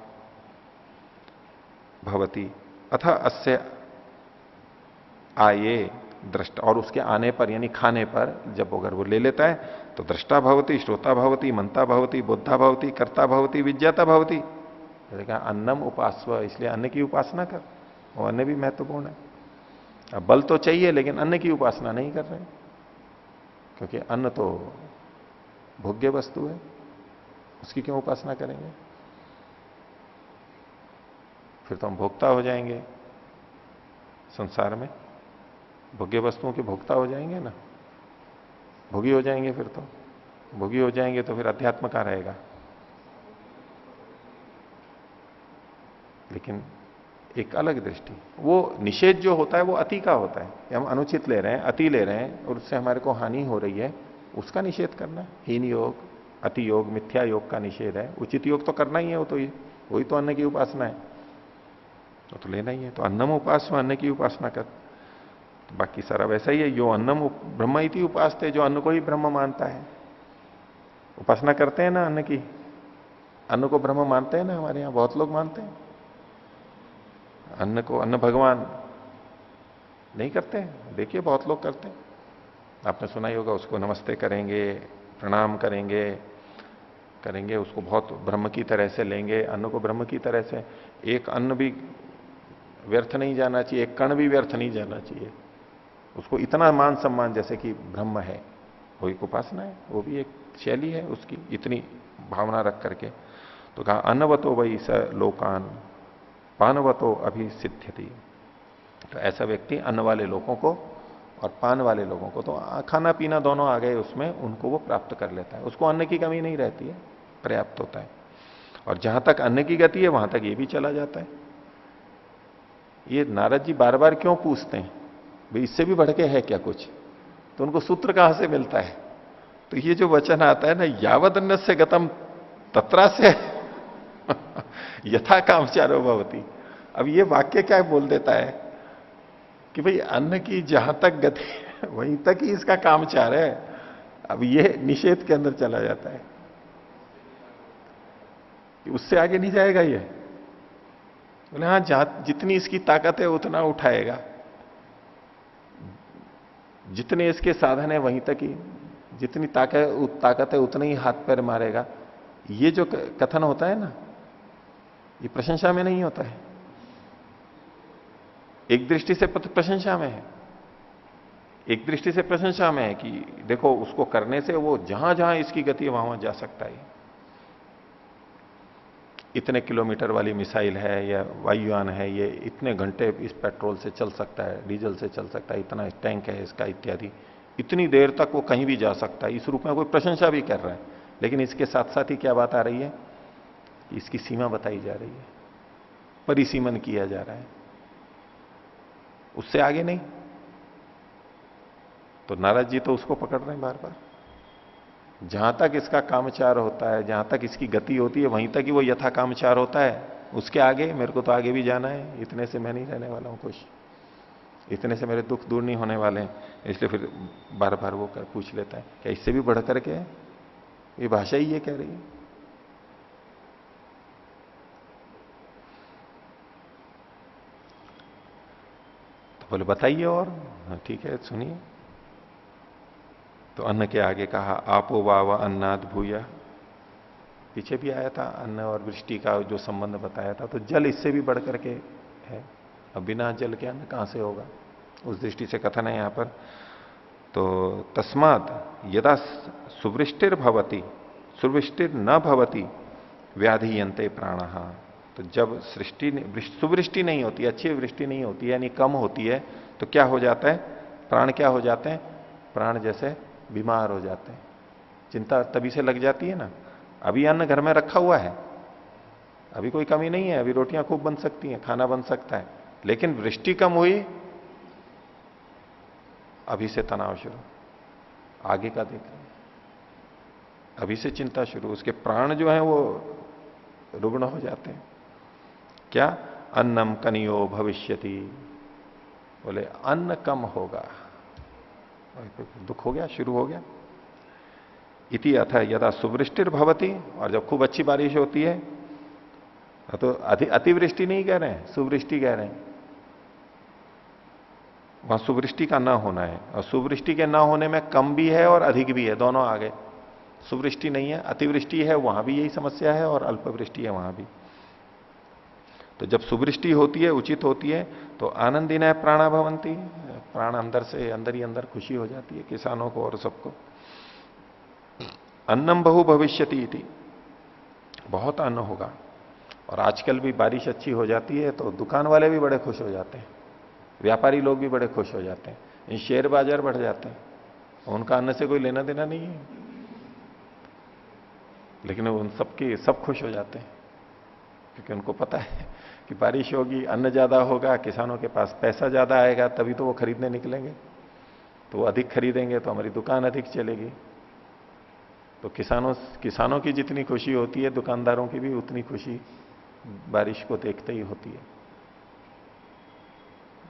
भवती अथ अस्य आये दृष्टा, और उसके आने पर यानी खाने पर जब अगर वो ले लेता है तो दृष्टा भवती, श्रोता भवती, मनता भवती, बुद्धा भवती, कर्ता भवती, विज्ञाता भवती। जैसे कहा अन्नम उपास्व, इसलिए अन्न की उपासना कर, वो अन्न भी महत्वपूर्ण है। अब बल तो चाहिए लेकिन अन्न की उपासना नहीं कर रहे, क्योंकि अन्न तो भोग्य वस्तु है, उसकी क्यों उपासना करेंगे, फिर तो हम भोक्ता हो जाएंगे, संसार में भोग्य वस्तुओं के भोक्ता हो जाएंगे ना, भोगी हो जाएंगे, फिर तो भोगी हो जाएंगे तो फिर अध्यात्म का रहेगा। लेकिन एक अलग दृष्टि, वो निषेध जो होता है वो अति का होता है, कि हम अनुचित ले रहे हैं, अति ले रहे हैं और उससे हमारे को हानि हो रही है, उसका निषेध करना। हीन योग, अति योग, मिथ्या योग का निषेध है। उचित योग तो करना ही है, वो तो ये वही तो अन्न की उपासना है, तो लेना ही है। तो अन्नम उपासना, अन्न की उपासना कर, तो बाकी सारा वैसा ही है। यो अन्नम ब्रह्म इति उपासते, जो अन्न को ही ब्रह्म मानता है, उपासना करते हैं ना अन्न की, अन्न को ब्रह्म मानते हैं ना, हमारे यहां बहुत लोग मानते हैं अन्न को, अन्न भगवान नहीं करते हैं, देखिए बहुत लोग करते हैं, आपने सुना ही होगा, उसको नमस्ते करेंगे, प्रणाम करेंगे, करेंगे उसको बहुत ब्रह्म की तरह से लेंगे, अन्न को ब्रह्म की तरह से। एक अन्न भी व्यर्थ नहीं जाना चाहिए, एक कण भी व्यर्थ नहीं जाना चाहिए, उसको इतना मान सम्मान जैसे कि ब्रह्म है, वो एक उपासना है, वो भी एक शैली है उसकी, इतनी भावना रख करके। तो कहा अन्नवतो वही स लोकान पानवतो अभिसिद्ध्यति, तो ऐसा व्यक्ति अन्न वाले लोगों को और पान वाले लोगों को, तो खाना पीना दोनों आ गए उसमें, उनको वो प्राप्त कर लेता है, उसको अन्न की कमी नहीं रहती है, पर्याप्त होता है। और जहां तक अन्न की गति है वहां तक ये भी चला जाता है। ये नारद जी बार बार क्यों पूछते हैं, भाई इससे भी बढ़ के है क्या कुछ, तो उनको सूत्र कहां से मिलता है। तो ये जो वचन आता है ना, यावद अन्न से गतम तत्रा से यथा कामचारो भवती, अब ये वाक्य क्या बोल देता है कि भाई अन्न की जहां तक गति है वहीं तक ही इसका कामचार है। अब ये निषेध के अंदर चला जाता है कि उससे आगे नहीं जाएगा ये। बोले हाँ, जहां जितनी इसकी ताकत है उतना उठाएगा, जितने इसके साधन है वहीं तक ही, जितनी ताकत है उतना ही हाथ पैर मारेगा। ये जो कथन होता है ना, ये प्रशंसा में नहीं होता है, एक दृष्टि से प्रशंसा में है, एक दृष्टि से प्रशंसा में है कि देखो उसको करने से वो जहां जहां इसकी गति है वहां वहां जा सकता है। इतने किलोमीटर वाली मिसाइल है या वायुयान है, ये इतने घंटे इस पेट्रोल से चल सकता है, डीजल से चल सकता है, इतना टैंक है इसका इत्यादि, इतनी देर तक वो कहीं भी जा सकता है, इस रूप में कोई प्रशंसा भी कर रहा है। लेकिन इसके साथ साथ ही क्या बात आ रही है कि इसकी सीमा बताई जा रही है, परिसीमन किया जा रहा है, उससे आगे नहीं। तो नारद जी तो उसको पकड़ रहे हैं बार बार, जहां तक इसका कामचार होता है, जहां तक इसकी गति होती है वहीं तक ही वो यथा कामचार होता है, उसके आगे मेरे को तो आगे भी जाना है, इतने से मैं नहीं रहने वाला हूं खुश, इतने से मेरे दुख दूर नहीं होने वाले हैं। इसलिए फिर बार बार वो पूछ लेता है क्या इससे भी बढ़ करके है, ये भाषा ही ये कह रही है। तो बोले बताइए और, ठीक है सुनिए। तो अन्न के आगे कहा आपो वाव अन्नाद भूया, पीछे भी आया था अन्न और वृष्टि का जो संबंध बताया था, तो जल इससे भी बढ़ करके है। अब बिना जल के अन्न कहां से होगा, उस दृष्टि से कथन है यहां पर। तो तस्मात् यदा सुवृष्टिर भवति सुवृष्टिर न भवति व्याधियन्ते प्राणः। तो जब सुवृष्टि नहीं होती, अच्छी वृष्टि नहीं होती यानी कम होती है, तो क्या हो जाता है, प्राण क्या हो जाते हैं, प्राण जैसे बीमार हो जाते हैं। चिंता तभी से लग जाती है ना। अभी अन्न घर में रखा हुआ है, अभी कोई कमी नहीं है, अभी रोटियां खूब बन सकती हैं, खाना बन सकता है, लेकिन वृष्टि कम हुई, अभी से तनाव शुरू, आगे का देख रहे हैं, अभी से चिंता शुरू, उसके प्राण जो है वो रुग्ण हो जाते हैं। क्या, अन्नम कनियो भविष्यति, बोले अन्न कम होगा, दुख हो गया, शुरू हो गया। इति अथ यदा सुवृष्टिर भवति, और जब खूब अच्छी बारिश होती है, तो अतिवृष्टि नहीं कह रहे हैं, सुवृष्टि कह रहे हैं। वहां सुवृष्टि का ना होना है, और सुवृष्टि के ना होने में कम भी है और अधिक भी है, दोनों आ गए। सुवृष्टि नहीं है, अतिवृष्टि है, वहां भी यही समस्या है, और अल्पवृष्टि है वहां भी। तो जब सुवृष्टि होती है, उचित होती है, तो आनंदिन है प्राणा भवंती, प्राण अंदर से अंदर ही अंदर खुशी हो जाती है किसानों को और सबको। अन्नम बहु भविष्यति इति, बहुत अन्न होगा। और आजकल भी बारिश अच्छी हो जाती है तो दुकान वाले भी बड़े खुश हो जाते हैं, व्यापारी लोग भी बड़े खुश हो जाते हैं, शेयर बाजार बढ़ जाते हैं, उनका अन्न से कोई लेना देना नहीं है, लेकिन उन सबके सब खुश हो जाते हैं, क्योंकि उनको पता है कि बारिश होगी, अन्न ज्यादा होगा, किसानों के पास पैसा ज्यादा आएगा, तभी तो वो खरीदने निकलेंगे, तो वो अधिक खरीदेंगे तो हमारी दुकान अधिक चलेगी। तो किसानों की जितनी खुशी होती है, दुकानदारों की भी उतनी खुशी बारिश को देखते ही होती है।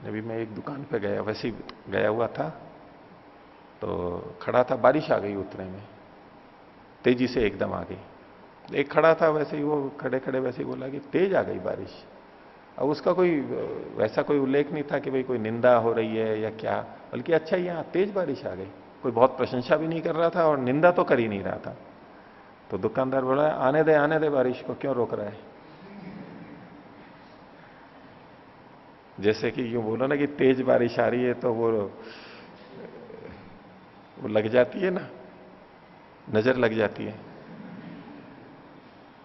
अभी मैं एक दुकान पे गया, वैसे ही गया हुआ था, तो खड़ा था, बारिश आ गई उतने में, तेजी से एकदम आ गई। एक खड़ा था, वैसे ही वो खड़े खड़े वैसे ही बोला कि तेज आ गई बारिश। अब उसका कोई वैसा कोई उल्लेख नहीं था कि भाई कोई निंदा हो रही है या क्या, बल्कि अच्छा यहां तेज बारिश आ गई। कोई बहुत प्रशंसा भी नहीं कर रहा था और निंदा तो कर ही नहीं रहा था। तो दुकानदार बोला, आने दे बारिश को, क्यों रोक रहा है। जैसे कि यूं बोलो ना कि तेज बारिश आ रही है तो वो लग जाती है ना, नजर लग जाती है।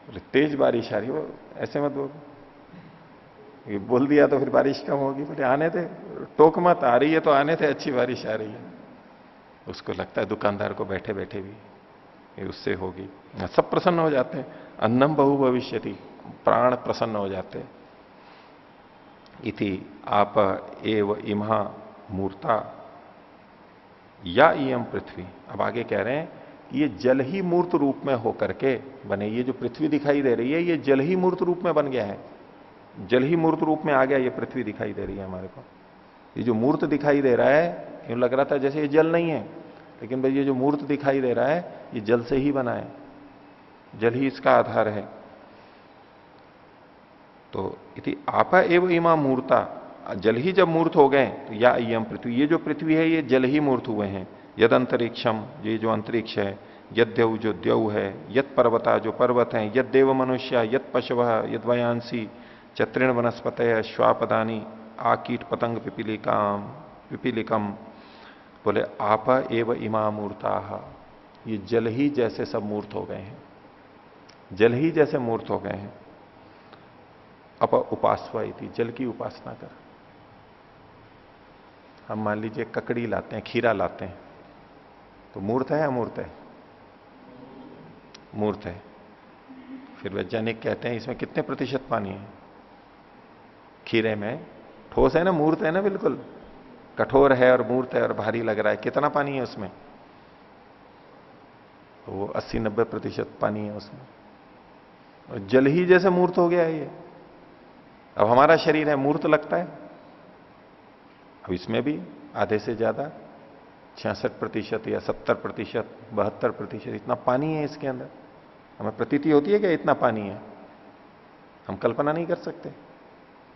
बोले तेज बारिश आ रही है, वो ऐसे मत बोल, ये बोल दिया तो फिर बारिश कम होगी। बोले आने दे, टोक मत, आ रही है तो आने दे, अच्छी बारिश आ रही है। उसको लगता है दुकानदार को बैठे बैठे भी ये उससे होगी, सब प्रसन्न हो जाते हैं। अन्नम बहु भविष्यति, प्राण प्रसन्न हो जाते हैं। इति आप एव इमा मूर्ता या इयम पृथ्वी, अब आगे कह रहे हैं ये जल ही मूर्त रूप में होकर के बने, ये जो पृथ्वी दिखाई दे रही है ये जल ही मूर्त रूप में बन गया है, जल ही मूर्त रूप में आ गया, ये पृथ्वी दिखाई दे रही है हमारे को। ये जो मूर्त दिखाई दे रहा है, यूं लग रहा था जैसे ये जल नहीं है, लेकिन भाई ये जो मूर्त दिखाई दे रहा है ये जल से ही बना है, जल ही इसका आधार है। तो इति आपा एवं इमा मूर्ता, जल ही जब मूर्त हो गए तो या यम पृथ्वी, ये जो पृथ्वी है ये जल ही मूर्त हुए हैं। यद अंतरिक्षम, ये जो अंतरिक्ष है, यद देव जो देव है, यद पर्वता जो पर्वत है, यद देव मनुष्य, यद पशव, यद वयांसी, चत्रिण वनस्पत, श्वापदानी, आकीट पतंग पिपीलिकम। बोले आपा एव इमा मूर्ता, ये जल ही जैसे सब मूर्त हो गए हैं, जल ही जैसे मूर्त हो गए हैं। अप उपासवा इति, जल की उपासना कर। हम मान लीजिए ककड़ी लाते हैं, खीरा लाते हैं, तो मूर्त है अमूर्त है? मूर्त है। फिर वैज्ञानिक कहते हैं इसमें कितने प्रतिशत पानी है खीरे में? ठोस है ना, मूर्त है ना, बिल्कुल कठोर है और मूर्त है और भारी लग रहा है, कितना पानी है उसमें? तो वो 80-90% पानी है उसमें, और जल ही जैसे मूर्त हो गया है ये। अब हमारा शरीर है, मूर्त लगता है? अब इसमें भी आधे से ज्यादा 66% या 70%, 72% इतना पानी है इसके अंदर। हमें प्रतीति होती है कि इतना पानी है, हम कल्पना नहीं कर सकते।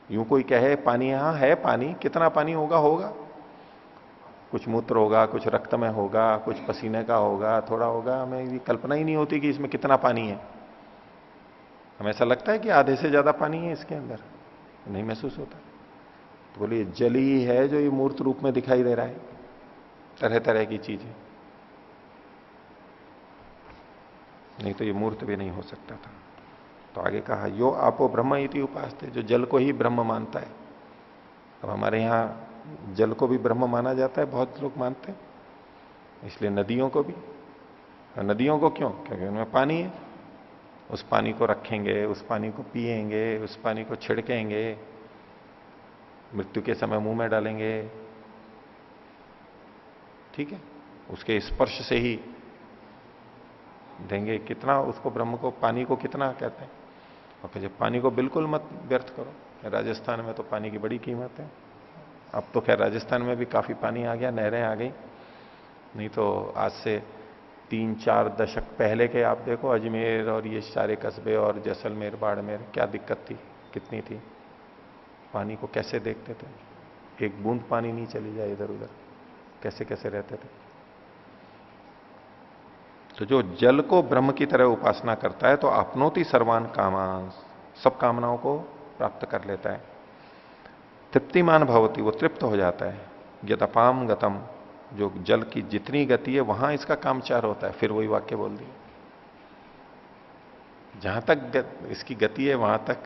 यूं कोई कहे पानी यहां है, पानी कितना पानी होगा, होगा कुछ मूत्र होगा, कुछ रक्त में होगा, कुछ पसीने का होगा, थोड़ा होगा, हमें ये कल्पना ही नहीं होती कि इसमें कितना पानी है। हमें ऐसा लगता है कि आधे से ज्यादा पानी है इसके अंदर। नहीं महसूस होता। तो बोले ये जल ही है जो ये मूर्त रूप में दिखाई दे रहा है, तरह तरह की चीजें, नहीं तो ये मूर्त भी नहीं हो सकता था। तो आगे कहा यो आपो ब्रह्म इति उपासते, जो जल को ही ब्रह्म मानता है। अब हमारे यहां जल को भी ब्रह्म माना जाता है, बहुत लोग मानते हैं, इसलिए नदियों को भी। नदियों को क्यों? क्योंकि उनमें पानी है, उस पानी को रखेंगे, उस पानी को पिएंगे, उस पानी को छिड़केंगे, मृत्यु के समय मुंह में डालेंगे, ठीक है, उसके स्पर्श से ही देंगे। कितना उसको, ब्रह्म को, पानी को कितना कहते हैं। और फिर जब पानी को बिल्कुल मत व्यर्थ करो। राजस्थान में तो पानी की बड़ी कीमत है। अब तो खैर राजस्थान में भी काफी पानी आ गया, नहरें आ गई, नहीं तो आज से 3-4 दशक पहले के आप देखो, अजमेर और ये सारे कस्बे और जैसलमेर, बाड़मेर, क्या दिक्कत थी, कितनी थी। पानी को कैसे देखते थे, एक बूंद पानी नहीं चली जाए इधर उधर, कैसे कैसे रहते थे। तो जो जल को ब्रह्म की तरह उपासना करता है तो अपनोति सर्वान कामान, सब कामनाओं को प्राप्त कर लेता है। तृप्तिमान भवती, वो तृप्त हो जाता है। यदपाम गतम, जो जल की जितनी गति है वहां इसका कामचार होता है। फिर वही वाक्य बोल दिया, जहां तक इसकी गति है वहां तक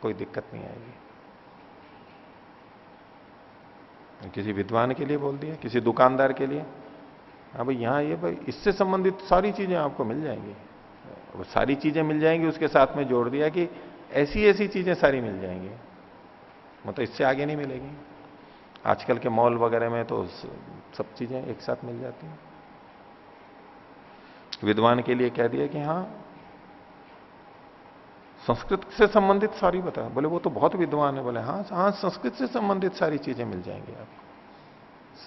कोई दिक्कत नहीं आएगी। किसी विद्वान के लिए बोल दिया, किसी दुकानदार के लिए, हाँ भाई यहां ये भाई इससे संबंधित सारी चीजें आपको मिल जाएंगी। वो सारी चीजें मिल जाएंगी, उसके साथ में जोड़ दिया कि ऐसी ऐसी चीजें सारी मिल जाएंगी, मतलब इससे आगे नहीं मिलेगी। आजकल के मॉल वगैरह में तो सब चीजें एक साथ मिल जाती हैं। विद्वान के लिए कह दिया कि हाँ संस्कृत से संबंधित सारी बता। बोले वो तो बहुत विद्वान है। बोले हाँ हाँ, संस्कृत से संबंधित सारी चीजें मिल जाएंगी आपको,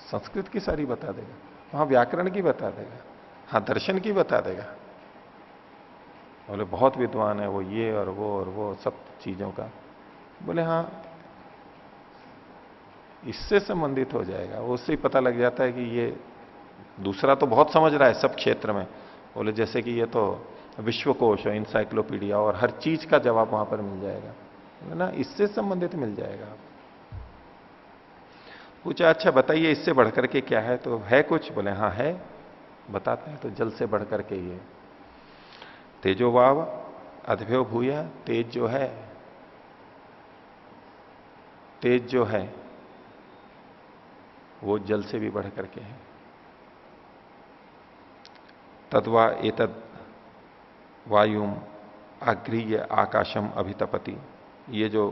संस्कृत की सारी बता देगा, वहां व्याकरण की बता देगा, हाँ दर्शन की बता देगा। बोले बहुत विद्वान है वो, ये और वो सब चीजों का। बोले हाँ इससे संबंधित हो जाएगा, वो उससे ही पता लग जाता है कि ये दूसरा तो बहुत समझ रहा है सब क्षेत्र में। बोले जैसे कि ये तो विश्वकोश है, इंसाइक्लोपीडिया, और हर चीज का जवाब वहां पर मिल जाएगा, है ना, इससे संबंधित मिल जाएगा। पूछा अच्छा बताइए इससे बढ़कर के क्या है, तो है कुछ? बोले हाँ है, बताते हैं। तो जल से बढ़कर के ये तेजोवाव अधभ्यो भूया, तेज जो है, तेज जो है वो जल से भी बढ़ करके है। तद्वा एतद वायुम आग्रीय आकाशम अभितपति, ये जो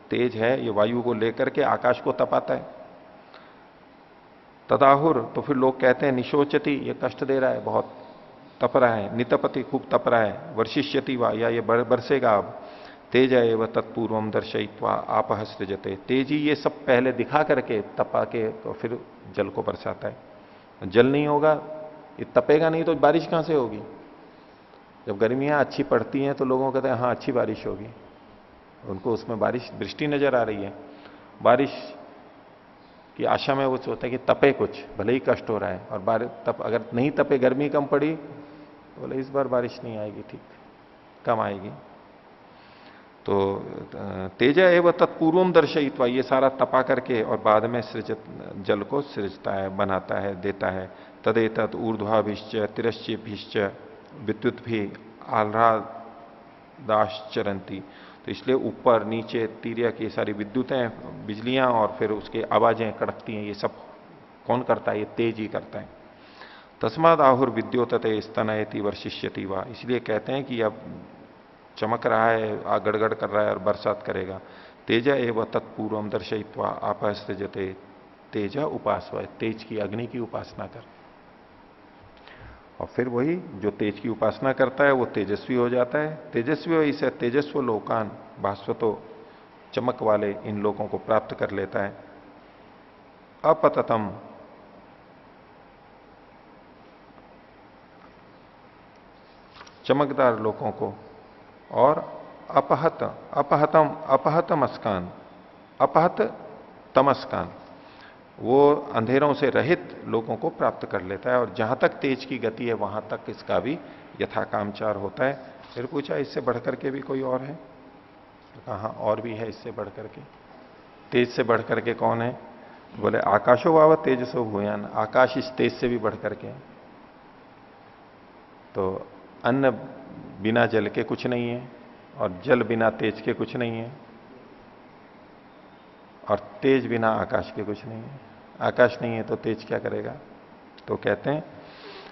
तेज है ये वायु को लेकर के आकाश को तपाता है। तदाहुर, तो फिर लोग कहते हैं निशोचति, ये कष्ट दे रहा है बहुत, तप रहा है। नितपति, खूब तप रहा है। वर्षिष्यति वा, या ये बरसेगा अब। तेज एवं तत्पूर्वम दर्शयित्वा आपह सृजते, तेज ही ये सब पहले दिखा करके तपा के तो फिर जल को बरसाता है। जल नहीं होगा, ये तपेगा नहीं तो बारिश कहां से होगी? जब गर्मियां अच्छी पड़ती हैं तो लोगों को कहते हैं हाँ अच्छी बारिश होगी, उनको उसमें बारिश दृष्टि नजर आ रही है। बारिश की आशा में वो सोचते हैं कि तपे कुछ, भले ही कष्ट हो रहा है। और अगर नहीं तपे, गर्मी कम पड़ी, तो बोले इस बार बारिश नहीं आएगी, ठीक कम आएगी। तो तेज एवं तत्पूर्वम दर्शयित्वा, ये सारा तपा करके और बाद में सृजत जल को सृजता है, बनाता है, देता है। तदेतत ऊर्ध्वाभिश्च तिरश्चेभिश्च विद्युत भी आह्लादाश्चरंती, तो इसलिए ऊपर नीचे तिर्यक ये सारी विद्युतें, बिजलियां और फिर उसके आवाजें कड़कती हैं, ये सब कौन करता है? ये तेज ही करता है। तस्माद आहुर विद्योतते स्तनयति वर्षिष्यति वा, इसलिए कहते हैं कि अब चमक रहा है, गड़गड़ कर रहा है और बरसात करेगा। तेज एवं तत्पूर्वम दर्शयित्वा आपः सृजते, तेज उपासव, तेज की अग्नि की उपासना कर। और फिर वही जो तेज की उपासना करता है वो तेजस्वी हो जाता है। तेजस्वी वही से तेजस्व लोकान भास्वतो, चमक वाले इन लोगों को प्राप्त कर लेता है। अपततम, चमकदार लोगों को, और अपहत तमस्कान, अपहत तमस्कान, वो अंधेरों से रहित लोगों को प्राप्त कर लेता है। और जहां तक तेज की गति है वहां तक इसका भी यथाकामचार होता है। फिर पूछा इससे बढ़कर के भी कोई और है? तो कहा और भी है इससे बढ़ करके, तेज से बढ़ करके कौन है? तो बोले आकाशो वाव तेजसो भूयान, आकाश इस तेज से भी बढ़ करके है। तो अन्न बिना जल के कुछ नहीं है, और जल बिना तेज के कुछ नहीं है, और तेज बिना आकाश के कुछ नहीं है। आकाश नहीं है तो तेज क्या करेगा? तो कहते हैं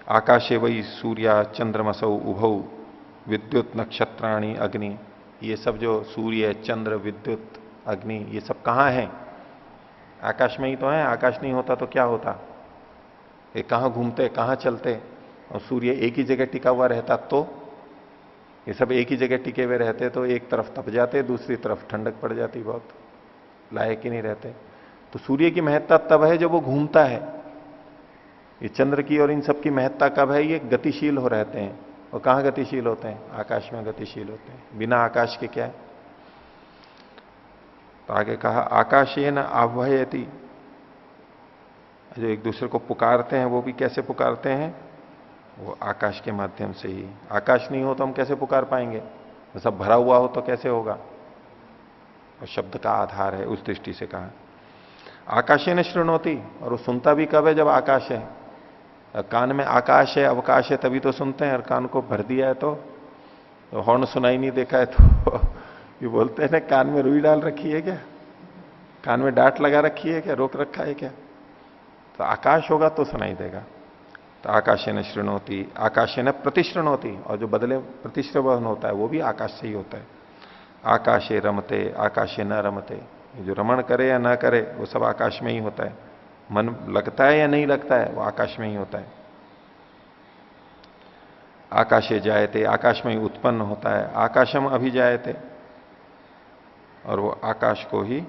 आकाशे वही सूर्या चंद्रमसौ उभौ विद्युत नक्षत्राणी अग्नि। ये सब जो सूर्य चंद्र विद्युत अग्नि ये सब कहां है? आकाश में ही तो है। आकाश नहीं होता तो क्या होता? ये कहां घूमते, कहां चलते? और सूर्य एक ही जगह टिका हुआ रहता तो ये सब एक ही जगह टिके हुए रहते तो एक तरफ तप जाते, दूसरी तरफ ठंडक पड़ जाती, बहुत लायक ही नहीं रहते। तो सूर्य की महत्ता तब है जब वो घूमता है। ये चंद्र की और इन सब की महत्ता कब है? ये गतिशील हो रहते हैं। और कहां गतिशील होते हैं? आकाश में गतिशील होते हैं। बिना आकाश के क्या है? तो आगे कहा आकाशे न आह्वयति, जो एक दूसरे को पुकारते हैं वो भी कैसे पुकारते हैं? वो आकाश के माध्यम से ही। आकाश नहीं हो तो हम कैसे पुकार पाएंगे? तो सब भरा हुआ हो तो कैसे होगा? और शब्द का आधार है, उस दृष्टि से कहा। आकाशे न शृणोति, और वो सुनता भी कब है? जब आकाश है। कान में आकाश है अवकाश है तभी तो सुनते हैं, और कान को भर दिया है तो हॉर्न सुनाई नहीं देखा है तो ये बोलते हैं ना, कान में रुई डाल रखी है क्या? कान में डांट लगा रखी है क्या? रोक रखा है क्या? तो आकाश होगा तो सुनाई देगा। तो आकाशे न शृणोति आकाशे न प्रतिशृणोति, और जो बदले प्रतिश्रवण होता है वो भी आकाश से ही होता है। आकाशे रमते आकाशे न रमते, जो रमण करे या ना करे वो सब आकाश में ही होता है। मन लगता है या नहीं लगता है वो आकाश में ही होता है। आकाशे जायते, आकाश में ही उत्पन्न होता है। आकाशम अभिजायते, और वो आकाश को ही,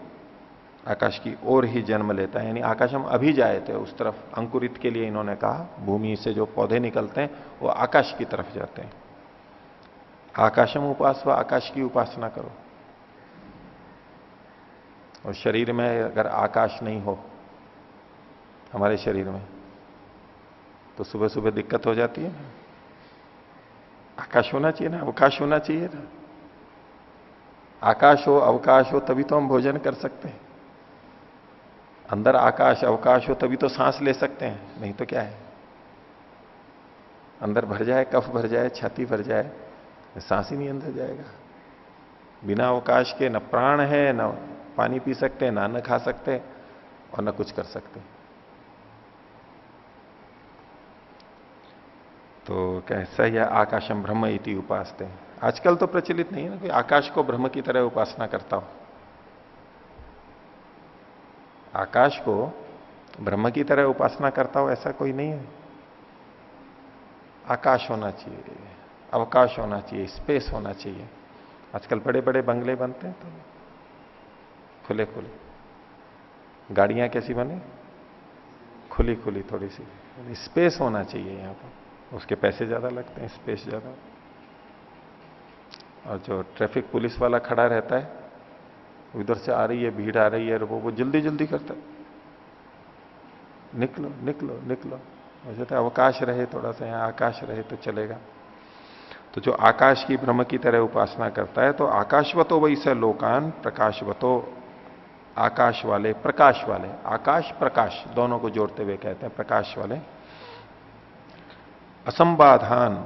आकाश की ओर ही जन्म लेता है। यानी आकाशम अभिजायते, उस तरफ अंकुरित के लिए इन्होंने कहा। भूमि से जो पौधे निकलते हैं वो आकाश की तरफ जाते हैं। आकाशम उपासवा, आकाश की उपासना करो। और शरीर में अगर आकाश नहीं हो हमारे शरीर में तो सुबह सुबह दिक्कत हो जाती है ना। आकाश होना चाहिए ना, अवकाश होना चाहिए ना। आकाश हो अवकाश हो तभी तो हम भोजन कर सकते हैं। अंदर आकाश अवकाश हो तभी तो सांस ले सकते हैं, नहीं तो क्या है? अंदर भर जाए, कफ भर जाए, छाती भर जाए, सांस ही नहीं अंदर जाएगा। बिना अवकाश के न प्राण है, न पानी पी सकते, ना न खा सकते, और न कुछ कर सकते। तो कैसा यह आकाशम ब्रह्म इति उपासते। आजकल तो प्रचलित नहीं है ना कोई आकाश को ब्रह्म की तरह उपासना करता हो। आकाश को ब्रह्म की तरह उपासना करता हो ऐसा कोई नहीं है। आकाश होना चाहिए, अवकाश होना चाहिए, स्पेस होना चाहिए। आजकल बड़े बड़े बंगले बनते हैं तो खुले खुले, गाड़ियां कैसी बने? खुली खुली, थोड़ी सी स्पेस होना चाहिए यहां पर। उसके पैसे ज्यादा लगते हैं, स्पेस ज्यादा। और जो ट्रैफिक पुलिस वाला खड़ा रहता है, उधर से आ रही है भीड़ आ रही है, और वो जल्दी जल्दी करता है, निकलो निकलो निकलो। मुझे तो अवकाश रहे थोड़ा सा, यहाँ आकाश रहे तो चलेगा। तो जो आकाश की ब्रह्म की तरह उपासना करता है, तो आकाशवतो वैसे लोकान प्रकाशवतो, आकाश वाले प्रकाश वाले, आकाश प्रकाश दोनों को जोड़ते हुए कहते हैं प्रकाश वाले। असंबाधान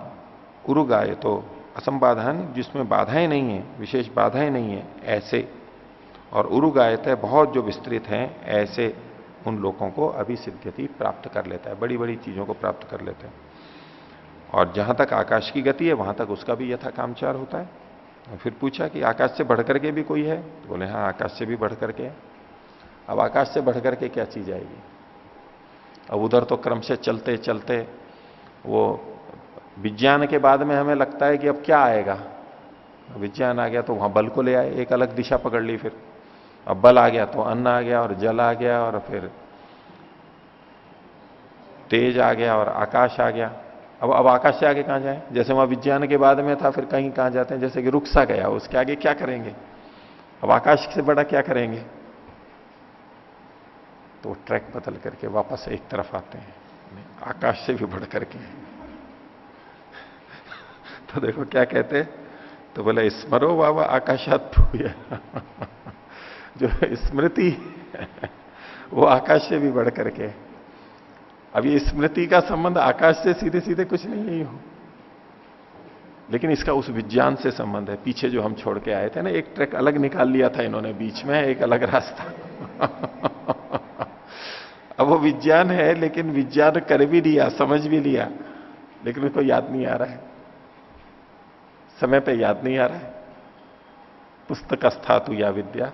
उरुगाय, तो असंबाधान जिसमें बाधाएं नहीं है, विशेष बाधाएं नहीं है ऐसे, और उरुगायत है बहुत जो विस्तृत हैं ऐसे, उन लोगों को अभिसिद्ध्यति प्राप्त कर लेता है, बड़ी बड़ी चीजों को प्राप्त कर लेते हैं। और जहां तक आकाश की गति है वहां तक उसका भी यथा कामचार होता है। और फिर पूछा कि आकाश से बढ़कर के भी कोई है? तो बोले हाँ आकाश से भी बढ़कर के। अब आकाश से बढ़कर के क्या चीज आएगी? अब उधर तो क्रम से चलते चलते वो विज्ञान के बाद में हमें लगता है कि अब क्या आएगा। विज्ञान आ गया तो वहां बल को ले आए, एक अलग दिशा पकड़ ली। फिर अब बल आ गया तो अन्न आ गया, और जल आ गया, और फिर तेज आ गया, और आकाश आ गया। अब आकाश से आगे कहां जाए? जैसे वहां विज्ञान के बाद में था, फिर कहीं कहां जाते हैं, जैसे कि रुक सा गया, उसके आगे क्या करेंगे? अब आकाश से बड़ा क्या करेंगे? तो ट्रैक बदल करके वापस एक तरफ आते हैं, आकाश से भी बढ़ करके। तो देखो क्या कहते हैं तो बोला स्मरो बाबा आकाशात भूया। जो स्मृति वो आकाश से भी बढ़ करके। अब ये स्मृति का संबंध आकाश से सीधे सीधे कुछ नहीं हो, लेकिन इसका उस विज्ञान से संबंध है। पीछे जो हम छोड़ के आए थे ना, एक ट्रैक अलग निकाल लिया था इन्होंने, बीच में एक अलग रास्ता। अब वो विज्ञान है, लेकिन विज्ञान कर भी लिया, समझ भी लिया, लेकिन उसको याद नहीं आ रहा है, समय पे याद नहीं आ रहा है। पुस्तकस्थातु या विद्या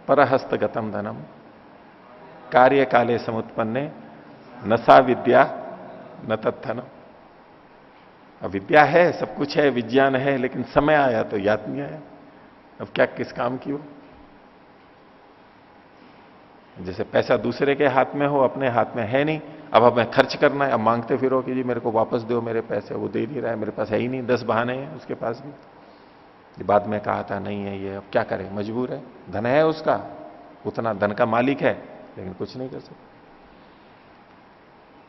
परहस्तगतम धनम कार्य काले समुत्पन्ने न सा विद्या न तत्धनम। अब विद्या है, सब कुछ है, विज्ञान है, लेकिन समय आया तो याद नहीं आया। अब क्या किस काम की हो? जैसे पैसा दूसरे के हाथ में हो, अपने हाथ में है नहीं, अब हमें खर्च करना है, अब मांगते फिरो कि जी मेरे को वापस दो मेरे पैसे, वो दे नहीं रहा है, मेरे पास है ही नहीं, 10 बहाने हैं उसके पास भी। बाद में कहा था नहीं है ये, अब क्या करें, मजबूर है, धन है उसका, उतना धन का मालिक है, लेकिन कुछ नहीं कर सकता।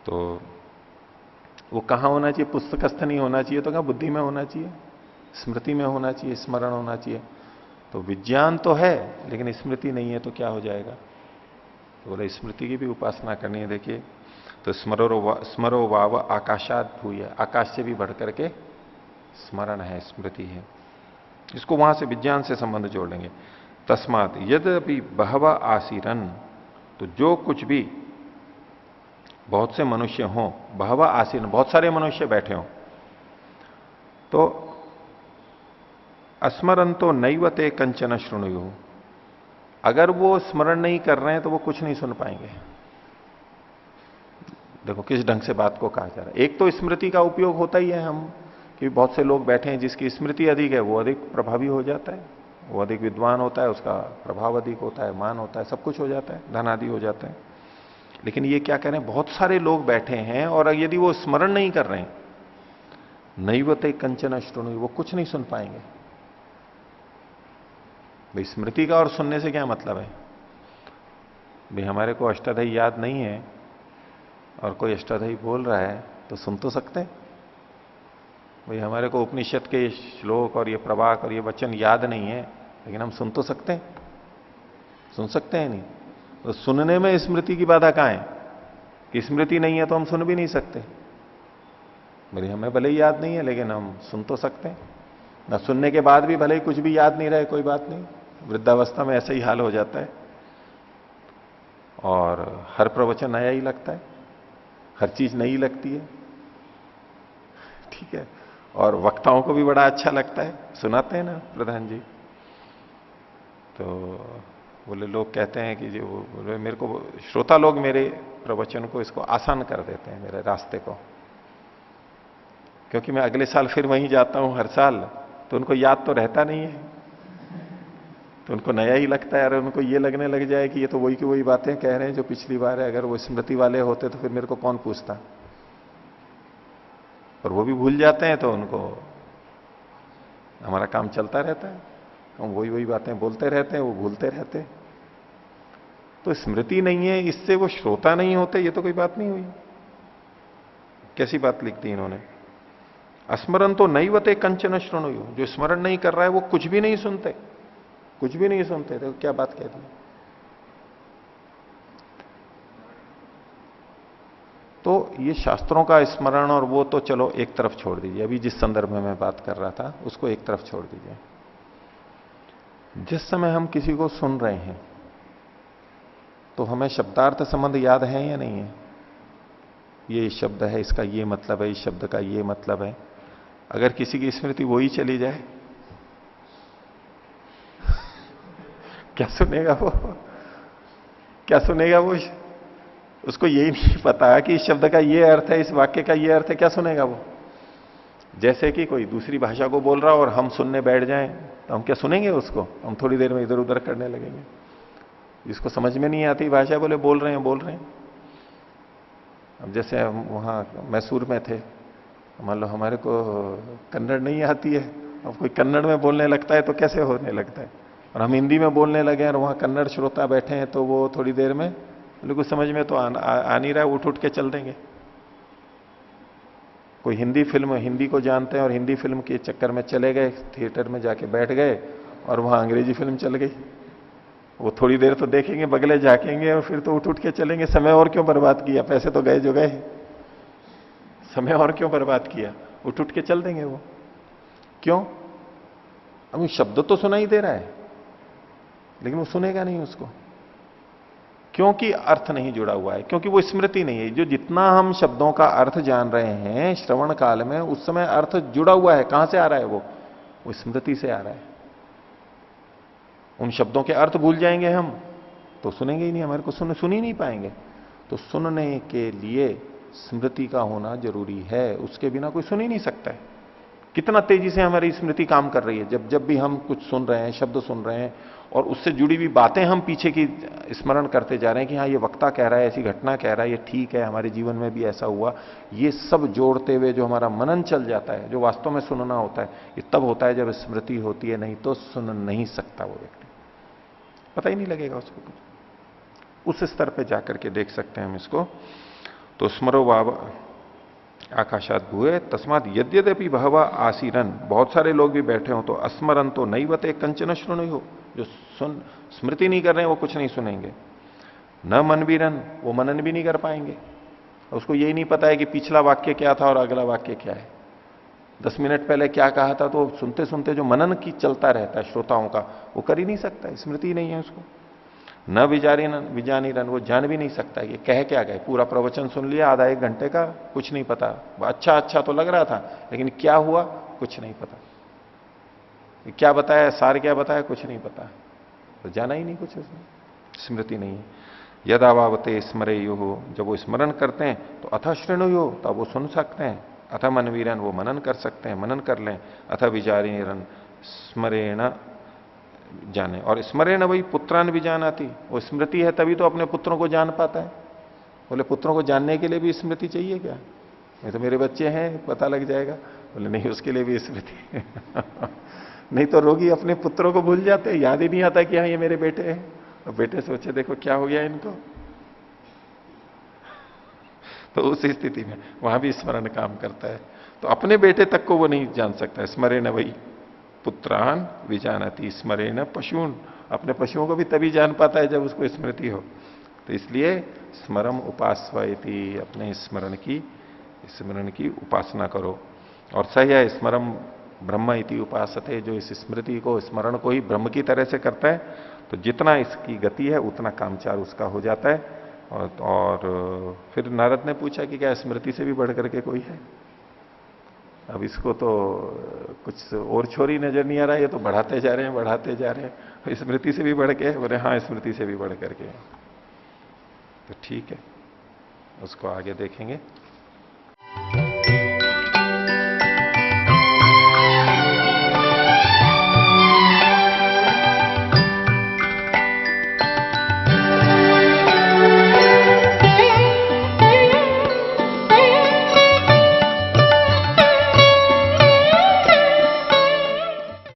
तो वो कहां होना चाहिए? पुस्तकस्थ नहीं होना चाहिए, तो कहां बुद्धि में होना चाहिए, स्मृति में होना चाहिए, स्मरण होना चाहिए। तो विज्ञान तो है, लेकिन स्मृति नहीं है, तो क्या हो जाएगा? तो बोले स्मृति की भी उपासना करनी है। देखिए, तो स्मरो वाव आकाशात भूय, आकाश से भी बढ़ करके स्मरण है, स्मृति है। इसको वहां से विज्ञान से संबंध जोड़ लेंगे। तस्मात यद्यपि बहवा आसीरन, तो जो कुछ भी बहुत से मनुष्य हों, बहवा आसीन, बहुत सारे मनुष्य बैठे हों, तो अस्मरंतो नैवते कंचन श्रृणुयु, अगर वो स्मरण नहीं कर रहे हैं तो वो कुछ नहीं सुन पाएंगे। देखो किस ढंग से बात को कहा जा रहा है। एक तो स्मृति का उपयोग होता ही है हम, कि बहुत से लोग बैठे हैं जिसकी स्मृति अधिक है, वो अधिक प्रभावी हो जाता है, वो अधिक विद्वान होता है, उसका प्रभाव अधिक होता है, मान होता है, सब कुछ हो जाता है, धन आदि हो जाता है। लेकिन ये क्या कह रहे हैं, बहुत सारे लोग बैठे हैं और यदि वो स्मरण नहीं कर रहे हैं, नैवते कंचन श्रृणु, वो कुछ नहीं सुन पाएंगे। भाई स्मृति का और सुनने से क्या मतलब है? भाई हमारे को अष्टाध्यायी याद नहीं है और कोई अष्टाध्यायी बोल रहा है तो सुन तो सकते हैं। भाई हमारे को उपनिषद के श्लोक और ये प्रवाक और ये वचन याद नहीं है, लेकिन हम सुन तो सकते हैं, सुन सकते हैं नहीं? तो सुनने में स्मृति की बाधा कहां है? कि स्मृति नहीं है तो हम सुन भी नहीं सकते। भाई हमें भले ही याद नहीं है, लेकिन हम सुन तो सकते हैं ना। सुनने के बाद भी भले ही कुछ भी याद नहीं रहे, कोई बात नहीं, वृद्धावस्था में ऐसा ही हाल हो जाता है, और हर प्रवचन नया ही लगता है, हर चीज नई लगती है, ठीक है, और वक्ताओं को भी बड़ा अच्छा लगता है, सुनाते हैं ना प्रधान जी। तो बोले लोग कहते हैं कि जो बोले मेरे को श्रोता लोग मेरे प्रवचन को इसको आसान कर देते हैं, मेरे रास्ते को, क्योंकि मैं अगले साल फिर वहीं जाता हूं हर साल, तो उनको याद तो रहता नहीं है, तो उनको नया ही लगता है। और उनको ये लगने लग जाए कि ये तो वही की वही बातें कह रहे हैं जो पिछली बार है, अगर वो स्मृति वाले होते तो फिर मेरे को कौन पूछता। और वो भी भूल जाते हैं, तो उनको हमारा काम चलता रहता है, हम वही वही बातें बोलते रहते हैं, वो भूलते रहते हैं। तो स्मृति नहीं है, इससे वो श्रोता नहीं होते, ये तो कोई बात नहीं हुई। कैसी बात लिख दी इन्होंने? स्मरण तो नैवते कंचन श्रृणुयु, जो स्मरण नहीं कर रहा है वो कुछ भी नहीं सुनते, कुछ भी नहीं सुनते। तो क्या बात कह दी? तो ये शास्त्रों का स्मरण और वो तो चलो एक तरफ छोड़ दीजिए, अभी जिस संदर्भ में मैं बात कर रहा था उसको एक तरफ छोड़ दीजिए। जिस समय हम किसी को सुन रहे हैं तो हमें शब्दार्थ संबंध याद है या नहीं है? ये शब्द है, इसका ये मतलब है, इस शब्द का ये मतलब है। अगर किसी की स्मृति वही चली जाए, क्या सुनेगा वो? क्या सुनेगा वो? उसको यही नहीं पता कि इस शब्द का ये अर्थ है, इस वाक्य का ये अर्थ है, क्या सुनेगा वो? जैसे कि कोई दूसरी भाषा को बोल रहा हो और हम सुनने बैठ जाएं, तो हम क्या सुनेंगे उसको? हम थोड़ी देर में इधर उधर करने लगेंगे। जिसको समझ में नहीं आती भाषा, बोले बोल रहे हैं बोल रहे हैं। अब जैसे हम वहां मैसूर में थे, मान लो हमारे को कन्नड़ नहीं आती है, अब कोई कन्नड़ में बोलने लगता है तो कैसे होने लगता है? और हम हिंदी में बोलने लगे और वहां कन्नड़ श्रोता बैठे हैं, तो वो थोड़ी देर में बोले कुछ समझ में तो आ नहीं रहा है, उठ उठ के चल देंगे। कोई हिंदी फिल्म, हिंदी को जानते हैं और हिंदी फिल्म के चक्कर में चले गए, थिएटर में जाके बैठ गए और वहां अंग्रेजी फिल्म चल गई। वो थोड़ी देर तो देखेंगे, बगले झाकेंगे और फिर तो उठ उठ के चलेंगे। समय और क्यों बर्बाद किया, पैसे तो गए जो गए, समय और क्यों बर्बाद किया, उठ उठ के चल देंगे वो। क्यों? अब शब्द तो सुनाई दे रहा है लेकिन वो सुनेगा नहीं उसको, क्योंकि अर्थ नहीं जुड़ा हुआ है, क्योंकि वो स्मृति नहीं है। जो जितना हम शब्दों का अर्थ जान रहे हैं श्रवण काल में, उस समय अर्थ जुड़ा हुआ है। कहां से आ रहा है वो स्मृति से आ रहा है। उन शब्दों के अर्थ भूल जाएंगे हम तो सुनेंगे ही नहीं, हमारे को सुन ही नहीं पाएंगे। तो सुनने के लिए स्मृति का होना जरूरी है, उसके बिना कोई सुन ही नहीं सकता है। कितना तेजी से हमारी स्मृति काम कर रही है। जब जब भी हम कुछ सुन रहे हैं, शब्द सुन रहे हैं और उससे जुड़ी हुई बातें हम पीछे की स्मरण करते जा रहे हैं कि हाँ ये वक्ता कह रहा है, ऐसी घटना कह रहा है, ये ठीक है, हमारे जीवन में भी ऐसा हुआ। ये सब जोड़ते हुए जो हमारा मनन चल जाता है, जो वास्तव में सुनना होता है, ये तब होता है जब स्मृति होती है, नहीं तो सुन नहीं सकता वो व्यक्ति, पता ही नहीं लगेगा उसको कुछ। उस स्तर पे जाकर के देख सकते हैं हम इसको। तो स्मरो वाव आकाशात भूए तस्मात यद्यपि बहवा आसीरन, बहुत सारे लोग भी बैठे हो तो अस्मरन तो नहीं बते कंचन श्रृणु हो, जो सुन स्मृति नहीं कर रहे हैं वो कुछ नहीं सुनेंगे। न मनवीरन, वो मनन भी नहीं कर पाएंगे, उसको यही नहीं पता है कि पिछला वाक्य क्या था और अगला वाक्य क्या है, 10 मिनट पहले क्या कहा था। तो सुनते सुनते जो मनन की चलता रहता है श्रोताओं का, वो कर ही नहीं सकता, स्मृति नहीं है उसको। न विजानी रन, वो जान भी नहीं सकता कि कह क्या गए। पूरा प्रवचन सुन लिया आधा 1 घंटे का, कुछ नहीं पता, अच्छा अच्छा तो लग रहा था लेकिन क्या हुआ कुछ नहीं पता, क्या बताया, सार क्या बताया कुछ नहीं पता, तो जाना ही नहीं कुछ उसमें, स्मृति नहीं है। यदा वावते स्मरे हो, जब वो स्मरण करते हैं तो अथ श्रेणु हो, तो अब वो सुन सकते हैं। अथ मनवीरन, वो मनन कर सकते हैं, मनन कर लें। अथ विचारीरन, स्मरेण जाने। और स्मरेण वही पुत्रान भी जानाती, वो स्मृति है तभी तो अपने पुत्रों को जान पाता है। बोले पुत्रों को जानने के लिए भी स्मृति चाहिए क्या? नहीं तो मेरे बच्चे हैं पता लग जाएगा। बोले नहीं, उसके लिए भी स्मृति है। नहीं तो रोगी अपने पुत्रों को भूल जाते हैं, याद ही नहीं आता कि हाँ ये मेरे बेटे हैं। और बेटे सोचे देखो क्या हो गया इनको। तो उस स्थिति में वहां भी स्मरण काम करता है। तो अपने बेटे तक को वो नहीं जान सकता। स्मरेण वही पुत्रान विजानती स्मरेण पशून, अपने पशुओं को भी तभी जान पाता है जब उसको स्मृति हो। तो इसलिए स्मरम उपासवती, अपने स्मरण की उपासना करो। और सही है, स्मरम ब्रह्म इति उपासते, जो इस स्मृति को, स्मरण को ही ब्रह्म की तरह से करता है, तो जितना इसकी गति है उतना कामचार उसका हो जाता है। और फिर नारद ने पूछा कि क्या स्मृति से भी बढ़ करके कोई है? अब इसको तो कुछ और छोरी नजर नहीं आ रहा है, ये तो बढ़ाते जा रहे हैं, बढ़ाते जा रहे हैं। स्मृति से भी बढ़ के? बोले हाँ, स्मृति से भी बढ़ करके। तो ठीक है, उसको आगे देखेंगे।